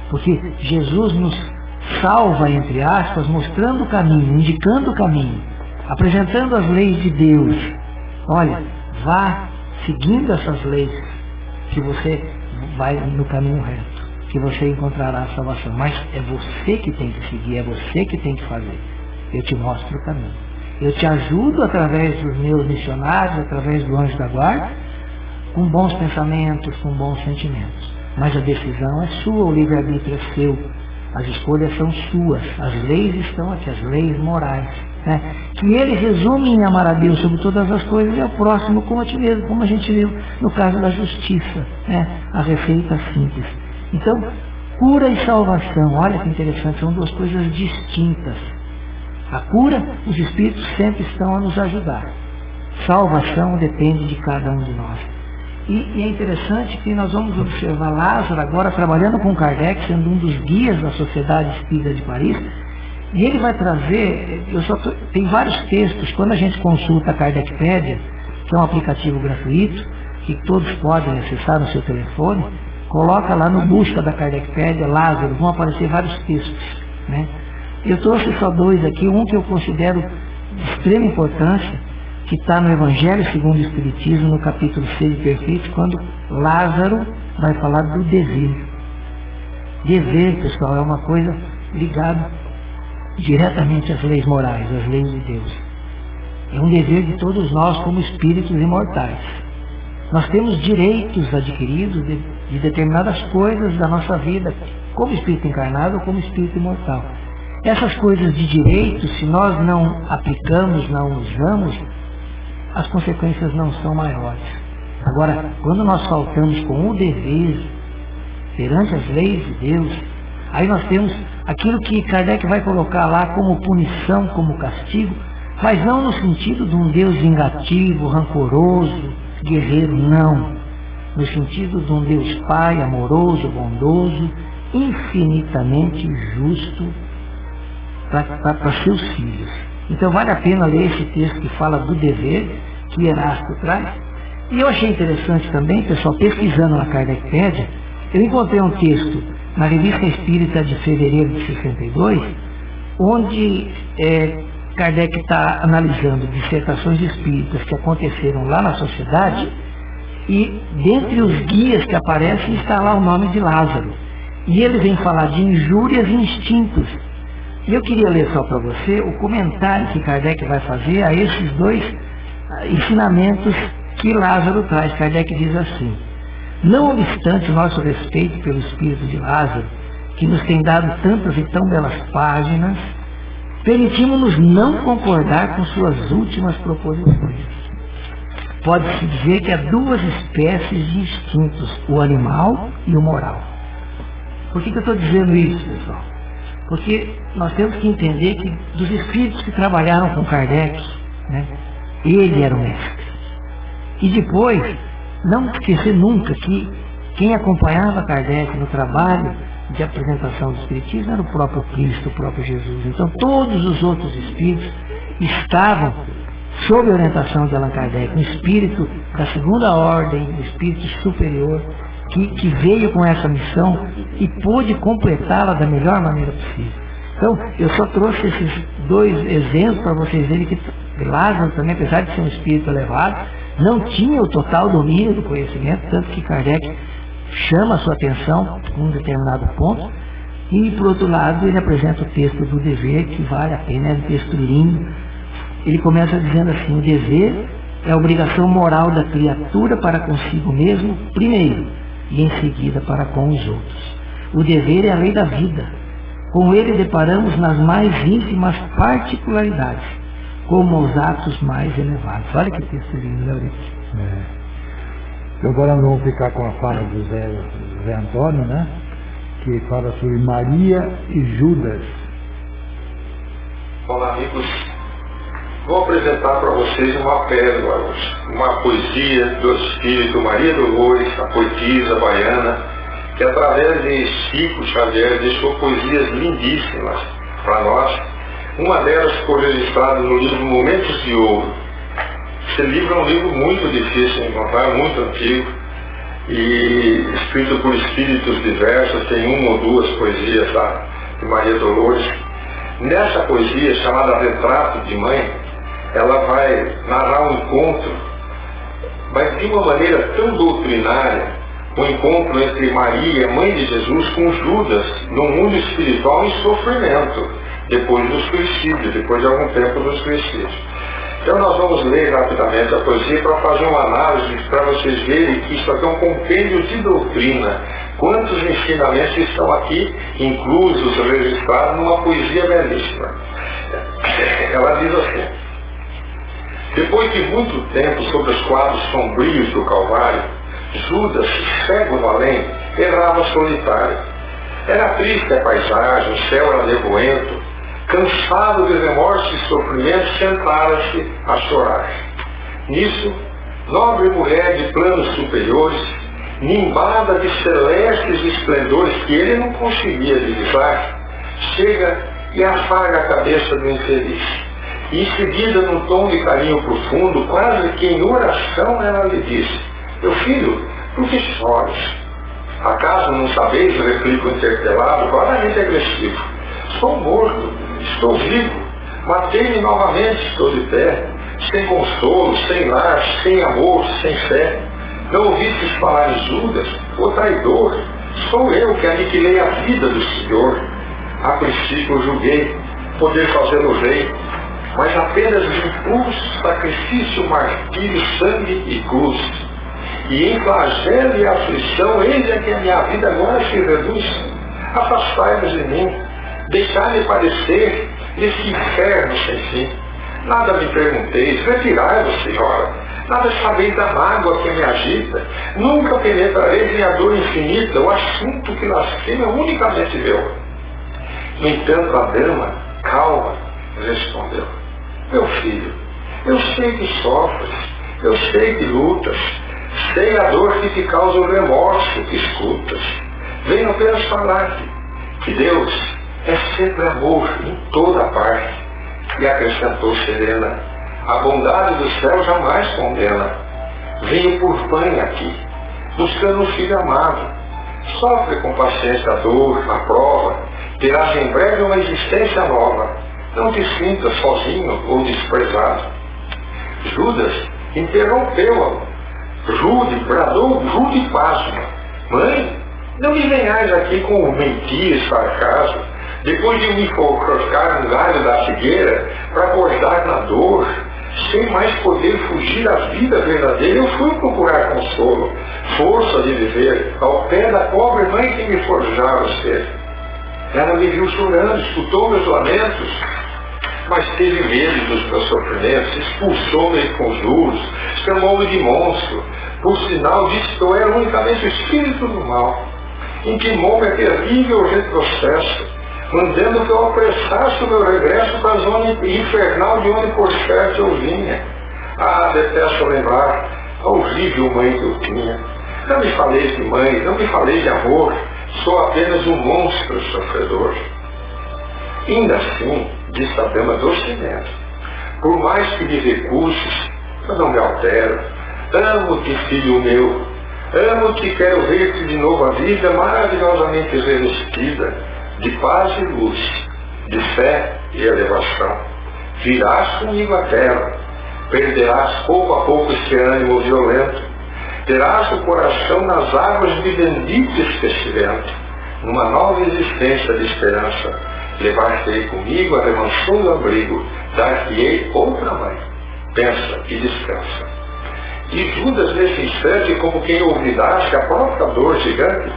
Porque Jesus nos salva, entre aspas, mostrando o caminho, indicando o caminho, apresentando as leis de Deus. Olha, vá seguindo essas leis, que você vai no caminho reto, que você encontrará a salvação. Mas é você que tem que seguir, é você que tem que fazer. Eu te mostro o caminho. Eu te ajudo através dos meus missionários, através do anjo da guarda, com bons pensamentos, com bons sentimentos. Mas a decisão é sua, o livre-arbítrio é seu. As escolhas são suas, as leis estão aqui, as leis morais. né? Que ele resume em amar a Deus sobre todas as coisas e ao próximo como a ti mesmo, como a gente viu no caso da justiça, né? A receita simples. Então, cura e salvação, olha que interessante, são duas coisas distintas. A cura, os Espíritos sempre estão a nos ajudar. Salvação depende de cada um de nós. E é interessante que nós vamos observar Lázaro agora trabalhando com Kardec, sendo um dos guias da Sociedade Espírita de Paris, e ele vai trazer, tem vários textos, quando a gente consulta a Kardecpédia, que é um aplicativo gratuito, que todos podem acessar no seu telefone, coloca lá no busca da Kardecpédia, Lázaro, vão aparecer vários textos, né? Eu trouxe só dois aqui, um que eu considero de extrema importância, que está no Evangelho segundo o Espiritismo, no capítulo 6 de Perfeitos, quando Lázaro vai falar do dever. Dever, pessoal, é uma coisa ligada diretamente às leis morais, às leis de Deus. É um dever de todos nós como espíritos imortais. Nós temos direitos adquiridos de determinadas coisas da nossa vida, como espírito encarnado ou como espírito imortal. Essas coisas de direitos, se nós não aplicamos, não usamos, as consequências não são maiores. Agora, quando nós faltamos com o dever perante as leis de Deus, aí nós temos aquilo que Kardec vai colocar lá como punição, como castigo, mas não no sentido de um Deus vingativo, rancoroso, guerreiro, não. No sentido de um Deus Pai, amoroso, bondoso, infinitamente justo para seus filhos. Então vale a pena ler esse texto que fala do dever, que Erasto traz. E eu achei interessante também, pessoal, pesquisando na Kardecpédia, eu encontrei um texto na Revista Espírita de fevereiro de 62, onde Kardec está analisando dissertações espíritas que aconteceram lá na sociedade, e dentre os guias que aparecem está lá o nome de Lázaro. E ele vem falar de injúrias e instintos. E eu queria ler só para você o comentário que Kardec vai fazer a esses dois ensinamentos que Lázaro traz. Kardec diz assim: não obstante o nosso respeito pelo espírito de Lázaro, que nos tem dado tantas e tão belas páginas, permitimos-nos não concordar com suas últimas proposições. Pode-se dizer que há duas espécies de instintos, o animal e o moral. Por que eu estou dizendo isso, pessoal? Porque nós temos que entender que dos espíritos que trabalharam com Kardec, né, ele era o mestre. E depois, não esquecer nunca que quem acompanhava Kardec no trabalho de apresentação do Espiritismo era o próprio Cristo, o próprio Jesus. Então todos os outros espíritos estavam sob a orientação de Allan Kardec, um espírito da segunda ordem, um espírito superior, que veio com essa missão e pôde completá-la da melhor maneira possível. Então, eu só trouxe esses dois exemplos para vocês verem que Lázaro também, apesar de ser um espírito elevado, não tinha o total domínio do conhecimento, tanto que Kardec chama a sua atenção em um determinado ponto, e, por outro lado, ele apresenta o texto do dever, que vale a pena, é um texto lindo. Ele começa dizendo assim: o dever é a obrigação moral da criatura para consigo mesmo, primeiro, e em seguida para com os outros. O dever é a lei da vida. Com ele deparamos nas mais ínfimas particularidades, como os atos mais elevados. Olha que texto lindo, né, Eurico? Então agora nós vamos ficar com a fala do Zé Antônio, né? Que fala sobre Maria e Judas. Olá, amigos. Vou apresentar para vocês uma pérola hoje, uma poesia do espírito Maria Dolores, a poetisa baiana, que através de Chico Xavier deixou poesias lindíssimas para nós. Uma delas ficou registrada no livro Momentos de Ouro. Esse livro é um livro muito difícil de encontrar, muito antigo, e escrito por espíritos diversos, tem uma ou duas poesias de Maria Dolores. Nessa poesia, chamada Retrato de Mãe, ela vai narrar um encontro, mas de uma maneira tão doutrinária, um encontro entre Maria, mãe de Jesus, com Judas, no mundo espiritual em sofrimento, depois do suicídio, depois de algum tempo do suicídio. Então nós vamos ler rapidamente a poesia para fazer uma análise, para vocês verem que isso aqui é um compêndio de doutrina. Quantos ensinamentos estão aqui inclusos, registrados numa poesia belíssima. Ela diz assim: depois de muito tempo sobre os quadros sombrios do Calvário, Judas, cego no além, errava solitário. Era triste a paisagem, o céu era nevoento. Cansado de remorso e sofrimento, sentara-se a chorar. Nisso, nobre mulher de planos superiores, nimbada de celestes esplendores que ele não conseguia divisar, chega e afaga a cabeça do infeliz. E em seguida, num tom de carinho profundo, quase que em oração, ela lhe disse: meu filho, por que choras? Acaso não sabeis, replica o interpelado, claramente agressivo: sou morto, estou vivo, matei-me novamente, estou de pé, sem consolo, sem lar, sem amor, sem fé. Não ouvistes falar em Judas, o traidor? Sou eu que aniquilei a vida do Senhor. A princípio julguei poder fazê-lo rei, mas apenas de impulso, sacrifício, martírio, sangue e cruz. E em flagelo e aflição, eis é que a minha vida agora se reduz. Afastai-vos de mim, deixai-me padecer nesse inferno sem fim. Nada me pergunteis, retirai-vos, Senhora. Nada sabeis da mágoa que me agita. Nunca penetrareis em a dor infinita, o assunto que lastima é unicamente meu. No entanto, a dama, calma, respondeu: meu filho, eu sei que sofres, eu sei que lutas, sei a dor que te causa o remorso que escutas. Venho apenas falar-te que Deus é sempre amor em toda parte. E acrescentou serena: a bondade do céu jamais condena. Venho por banho aqui, buscando um filho amado. Sofre com paciência a dor, a prova, terás em breve uma existência nova. Não te sintas sozinho ou desprezado. Judas interrompeu-a. Bradou rude e pasmo: mãe, não me venhais aqui com mentira e sarcasmo, depois de me colocar um galho da figueira para acordar na dor, sem mais poder fugir à vida verdadeira. Eu fui procurar consolo, força de viver, ao pé da pobre mãe que me forjara o ser. Ela me viu chorando, escutou meus lamentos, mas teve medo dos meus sofrimentos, expulsou-me com juros, chamou-me de monstro. Por sinal, disse que eu era unicamente o espírito do mal. Intimou-me a terrível retrocesso, mandando que eu apressasse o meu regresso para a zona infernal de onde por certo eu vinha. Ah, detesto lembrar a horrível mãe que eu tinha. Não me faleis de mãe, não me faleis de amor, sou apenas um monstro sofredor. Ainda assim, disse a dama docemente, por mais que me recuses, eu não me altero. Amo-te, filho meu, amo-te, quero ver-te de novo a vida maravilhosamente revestida de paz e luz, de fé e elevação. Virás comigo à terra, perderás pouco a pouco este ânimo violento, terás o coração nas águas de bendito esquecimento, numa nova existência de esperança. Levar-te-ei comigo a remanso do abrigo, dar-te-ei outra mãe. Pensa e descansa. E Judas, nesse instante, como quem olvidasse a própria dor gigante,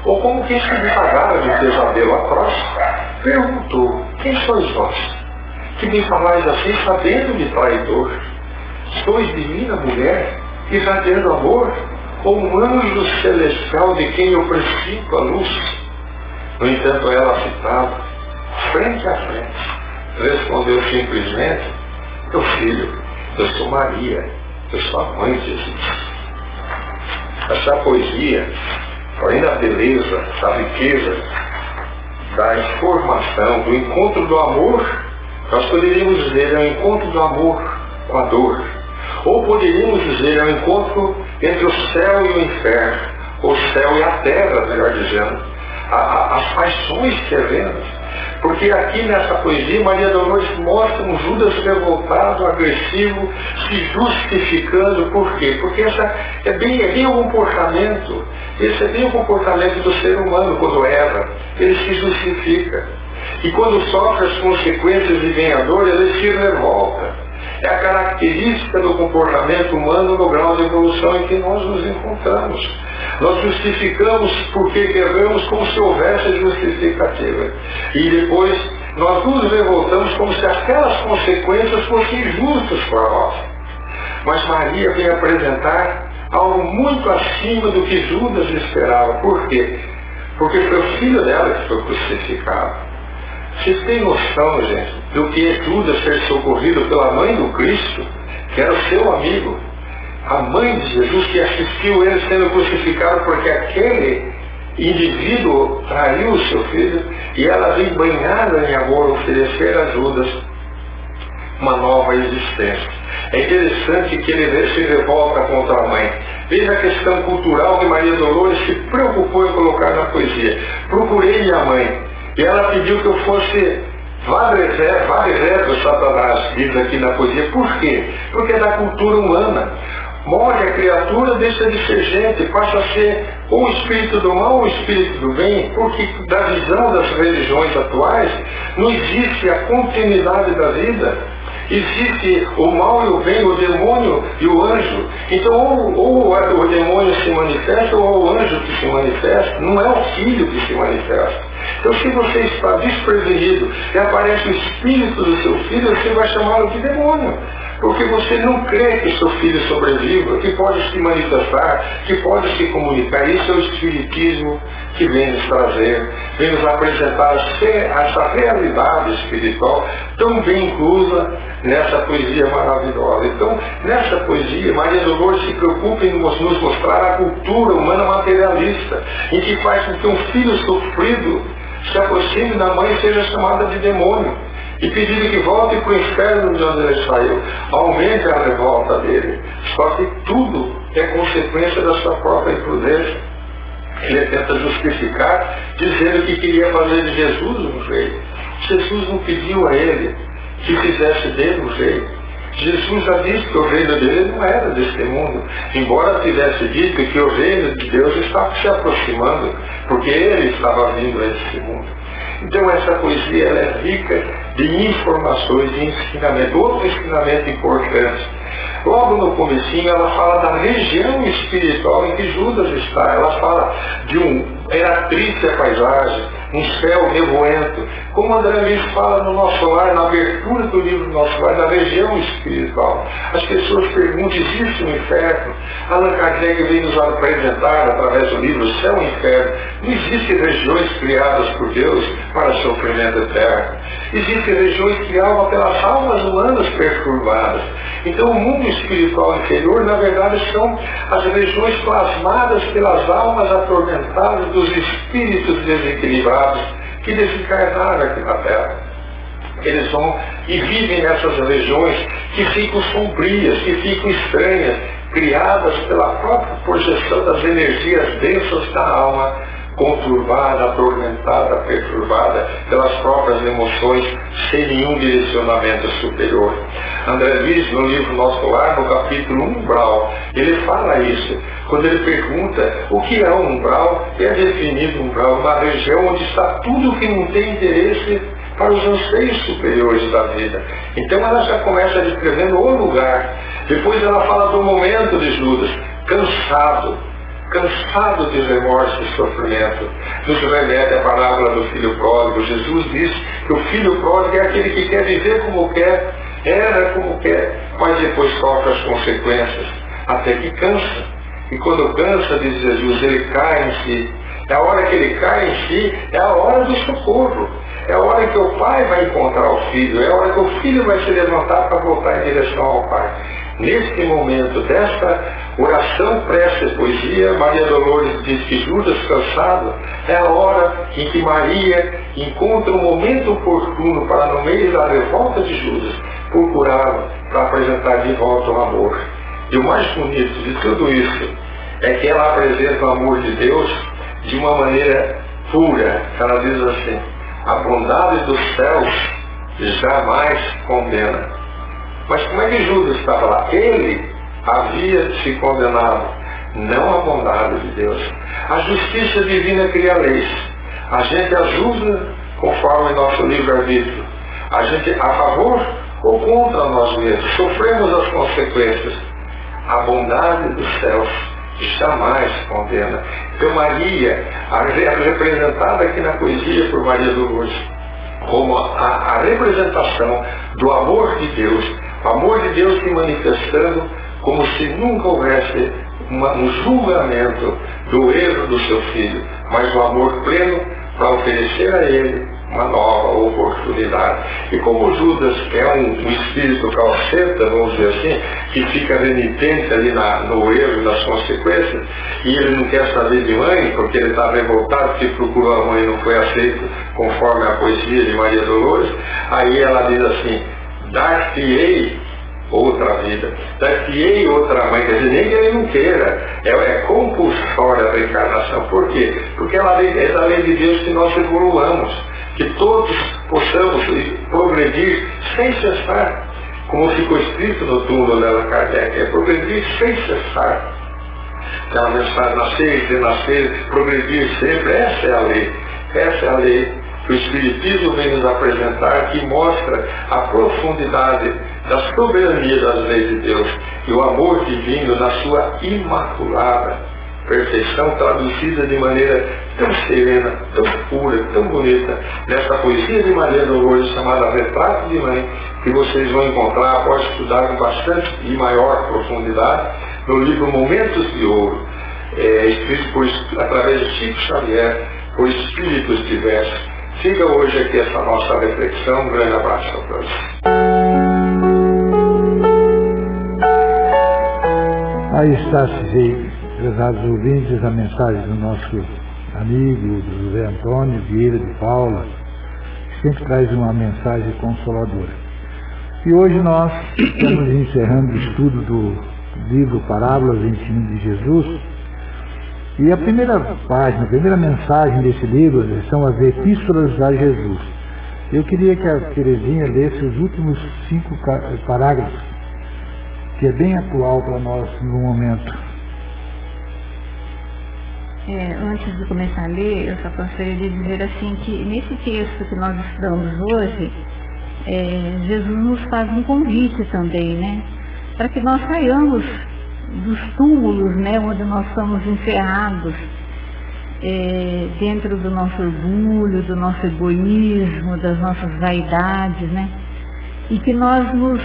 ou como quem se desagara de um pesadelo atroz, perguntou: quem sois vós, que me falais assim, sabendo de traidor? Sois divina mulher, irradiando amor, ou um anjo celestial de quem eu presinto a luz? No entanto, ela citava, frente a frente, respondeu simplesmente: meu filho, eu sou Maria, eu sou a mãe de Jesus. Essa poesia, além da beleza, da riqueza, da informação, do encontro do amor, nós poderíamos dizer é o encontro do amor com a dor. Ou poderíamos dizer é o encontro entre o céu e o inferno, o céu e a terra, melhor dizendo, as paixões terrenas. Porque aqui nessa poesia, Maria Dolores mostra um Judas revoltado, agressivo, se justificando. Por quê? Porque essa é bem o comportamento. Esse é bem o comportamento do ser humano quando erra. Ele se justifica. E quando sofre as consequências e vem a dor, ele se revolta. É a característica do comportamento humano no grau de evolução em que nós nos encontramos. Nós justificamos porque erramos como se houvesse justificativa. E depois nós nos revoltamos como se aquelas consequências fossem justas para nós. Mas Maria vem apresentar algo muito acima do que Judas esperava. Por quê? Porque foi o filho dela que foi crucificado. Vocês têm noção, gente, do que é Judas ser socorrido pela mãe do Cristo, que era o seu amigo, a mãe de Jesus, que assistiu ele sendo crucificado porque aquele indivíduo traiu o seu filho, e ela vem banhada em amor oferecer a Judas uma nova existência. É interessante que ele se revolta contra a mãe. Veja a questão cultural que Maria Dolores se preocupou em colocar na poesia. Procurei minha mãe, e ela pediu que eu fosse varre-reto, Satanás, diz aqui na poesia. Por quê? Porque é da cultura humana. Morre a criatura, deixa de ser gente, passa a ser ou o espírito do mal ou o espírito do bem, porque da visão das religiões atuais não existe a continuidade da vida. Existe o mal e o bem, o demônio e o anjo. Então, ou o demônio se manifesta, ou é o anjo que se manifesta, não é o filho que se manifesta. Então, se você está desprevenido e aparece o espírito do seu filho, você vai chamá-lo de demônio. Porque você não crê que seu filho sobreviva, que pode se manifestar, que pode se comunicar. Isso é o espiritismo que vem nos trazer, vem nos apresentar essa realidade espiritual tão bem inclusa nessa poesia maravilhosa. Então, nessa poesia, Maria Dolores se preocupa em nos mostrar a cultura humana materialista, em que faz com que um filho sofrido se aproxime da mãe e seja chamada de demônio, e pedindo que volte para o inferno de onde ele saiu, aumente a revolta dele. Só que tudo é consequência da sua própria imprudência. Ele tenta justificar, dizendo que queria fazer de Jesus um rei. Jesus não pediu a ele que fizesse dele um rei. Jesus já disse que o reino dele não era deste mundo, embora tivesse dito que o reino de Deus estava se aproximando, porque ele estava vindo a este mundo. Então essa poesia ela é rica de informações, de ensinamento. Outro ensinamento importante. Logo no comecinho ela fala da região espiritual em que Judas está. Ela fala de era triste a paisagem, um céu revoento. Como André Luiz fala no Nosso Lar, na abertura do livro Nosso Lar, da região espiritual. As pessoas perguntam, existe um inferno? Allan Kardec vem nos apresentar, através do livro Céu e Inferno. Não existem regiões criadas por Deus para sofrimento eterno. Existem regiões criadas pelas almas humanas perturbadas. Então o mundo espiritual inferior, na verdade, são as regiões plasmadas pelas almas atormentadas dos espíritos desequilibrados que desencarnaram aqui na Terra. Eles vão e vivem nessas regiões que ficam sombrias, que ficam estranhas, criadas pela própria projeção das energias densas da alma, conturbada, atormentada, perturbada pelas próprias emoções, sem nenhum direcionamento superior. André Luiz, no livro Nosso Lar, no capítulo Umbral, ele fala isso. Quando ele pergunta o que é um umbral, é definido umbral, uma região onde está tudo que não tem interesse para os anseios superiores da vida. Então ela já começa descrevendo o lugar. Depois ela fala do momento de Judas, cansado de remorso e sofrimento. Nos remete a parábola do filho pródigo. Jesus diz que o filho pródigo é aquele que quer viver como quer, era como quer, mas depois sofre as consequências, até que cansa. E quando cansa, diz Jesus, ele cai em si. É a hora que ele cai em si, é a hora do socorro. É a hora que o pai vai encontrar o filho, é a hora que o filho vai se levantar para voltar em direção ao pai. Neste momento desta oração, prece e poesia, Maria Dolores diz que Judas, cansado, é a hora em que Maria encontra um momento oportuno para, no meio da revolta de Judas, procurá-lo para apresentar de volta o amor. E o mais bonito de tudo isso é que ela apresenta o amor de Deus de uma maneira pura. Ela diz assim: a bondade dos céus jamais condena. Mas como é que Judas estava lá? Ele havia se condenado, não a bondade de Deus. A justiça divina cria leis. A gente ajuda conforme nosso livre-arbítrio. A gente a favor ou contra nós mesmos. Sofremos as consequências. A bondade dos céus jamais condena. Então Maria, representada aqui na poesia por Maria Dolores, como a representação do amor de Deus, o amor de Deus se manifestando como se nunca houvesse um julgamento do erro do seu filho, mas o amor pleno para oferecer a ele uma nova oportunidade. E como Judas é um espírito calceta, vamos dizer assim, que fica renitente ali no erro das consequências, e ele não quer saber de mãe, porque ele está revoltado, porque procurou a mãe e não foi aceito conforme a poesia de Maria Dolores, aí ela diz assim: dar-te-ei outra vida, dar-te-ei outra mãe. Quer dizer, nem que ele não queira, é compulsória a reencarnação. Por quê? Porque é da lei de Deus que nós evoluamos, que todos possamos progredir sem cessar, como ficou escrito no túmulo de Allan Kardec, é progredir sem cessar. Aquela mensagem, nascer e renascer, progredir sempre, essa é a lei que o Espiritismo vem nos apresentar, que mostra a profundidade da soberania das leis de Deus e o amor divino na sua imaculada perfeição, traduzida de maneira tão serena, tão pura, tão bonita, nessa poesia de Maria Dolores chamada Retrato de Mãe, que vocês vão encontrar após estudar com bastante e maior profundidade no livro Momentos de Ouro, escrito através de Chico Xavier, por Espíritos Diversos. Siga hoje aqui essa nossa reflexão. Um grande abraço a todos. Aí está, prezados ouvintes, a mensagem do nosso amigo José Antônio Vieira de Paula, que sempre traz uma mensagem consoladora. E hoje nós estamos encerrando o estudo do livro Parábolas e Ensino de Jesus. E a primeira página, a primeira mensagem desse livro são as Epístolas a Jesus. Eu queria que a Terezinha lesse os últimos 5 parágrafos, que é bem atual para nós no momento. Antes de começar a ler, eu só gostaria de dizer assim que nesse texto que nós estudamos hoje, Jesus nos faz um convite também, né? Para que nós saiamos dos túmulos, né, onde nós somos encerrados, dentro do nosso orgulho, do nosso egoísmo, das nossas vaidades, né? E que nós nos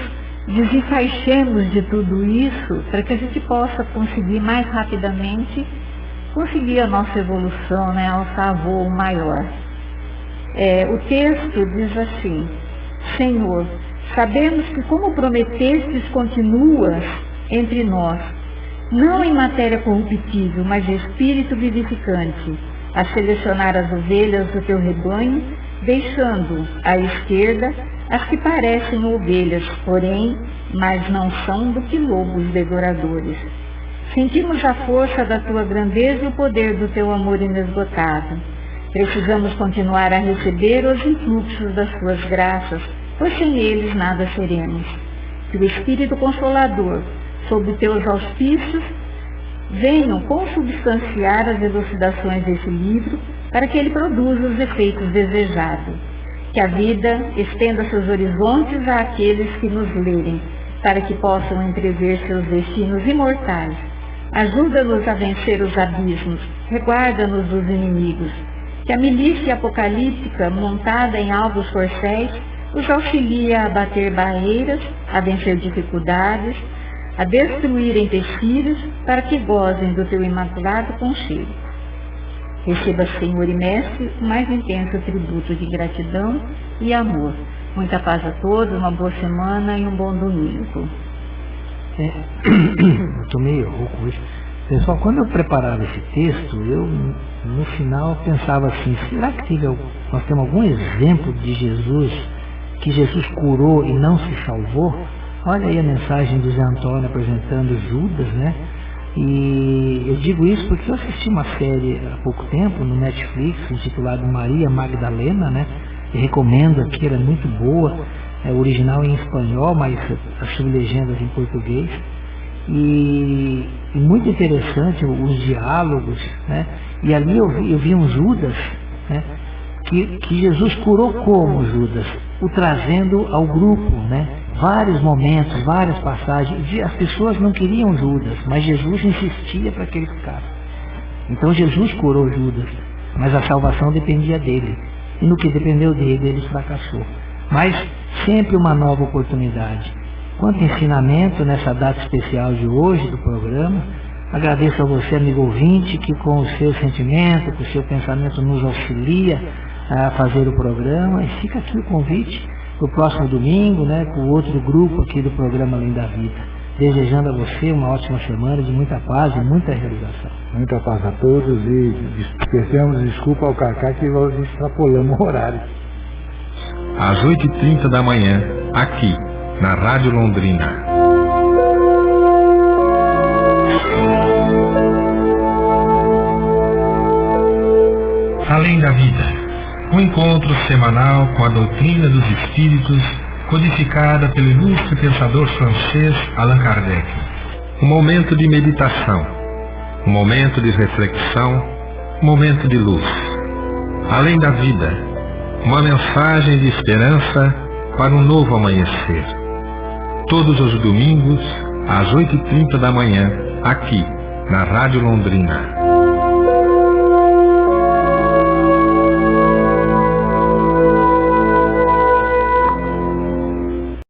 desenfaixemos de tudo isso para que a gente possa conseguir mais rapidamente conseguir a nossa evolução, né, alçar voo maior. O texto diz assim: Senhor, sabemos que como prometestes continuas entre nós, não em matéria corruptível, mas de espírito vivificante, a selecionar as ovelhas do teu rebanho, deixando à esquerda as que parecem ovelhas, porém, mais não são do que lobos devoradores. Sentimos a força da tua grandeza e o poder do teu amor inesgotável. Precisamos continuar a receber os influxos das tuas graças, pois sem eles nada seremos. Que o Espírito Consolador, sob teus auspícios, venham consubstanciar as elucidações desse livro para que ele produza os efeitos desejados. Que a vida estenda seus horizontes àqueles que nos lerem, para que possam entrever seus destinos imortais. Ajuda-nos a vencer os abismos, reguarda-nos dos inimigos. Que a milícia apocalíptica, montada em alvos corcéis, os auxilie a abater barreiras, a vencer dificuldades, a destruir empecilhos, para que gozem do teu imaculado conselho. Receba, Senhor e Mestre, o mais intenso tributo de gratidão e amor. Muita paz a todos, uma boa semana e um bom domingo. Eu tô meio rouco hoje. Pessoal, quando eu preparava esse texto, eu no final pensava assim: será que nós temos algum exemplo de Jesus, que Jesus curou e não se salvou? Olha aí a mensagem do Zé Antônio apresentando Judas, né? E eu digo isso porque eu assisti uma série há pouco tempo no Netflix, intitulada Maria Magdalena, né? E recomendo aqui, ela é muito boa, é original em espanhol, mas as sublegendas em português. E muito interessante os diálogos, né? E ali eu vi um Judas, né? Que Jesus curou como Judas? O trazendo ao grupo, né? Vários momentos, várias passagens. As pessoas não queriam Judas, mas Jesus insistia para que ele ficasse. Então Jesus curou Judas, mas a salvação dependia dele. e no que dependeu dele, ele fracassou. Mas sempre uma nova oportunidade. Quanto ensinamento nessa data especial de hoje do programa. Agradeço a você, amigo ouvinte, que com o seu sentimento, com o seu pensamento nos auxilia a fazer o programa. E fica aqui o convite para o próximo domingo, né, com o outro grupo aqui do programa Além da Vida. Desejando a você uma ótima semana de muita paz e muita realização. Muita paz a todos e peçamos desculpa ao Cacá que nós extrapolamos o horário. Às 8h30 da manhã, aqui, na Rádio Londrina. Além da Vida, um encontro semanal com a doutrina dos Espíritos, codificada pelo ilustre pensador francês Allan Kardec. Um momento de meditação, um momento de reflexão, um momento de luz. Além da Vida, uma mensagem de esperança para um novo amanhecer. Todos os domingos, às 8h30 da manhã, aqui, na Rádio Londrina.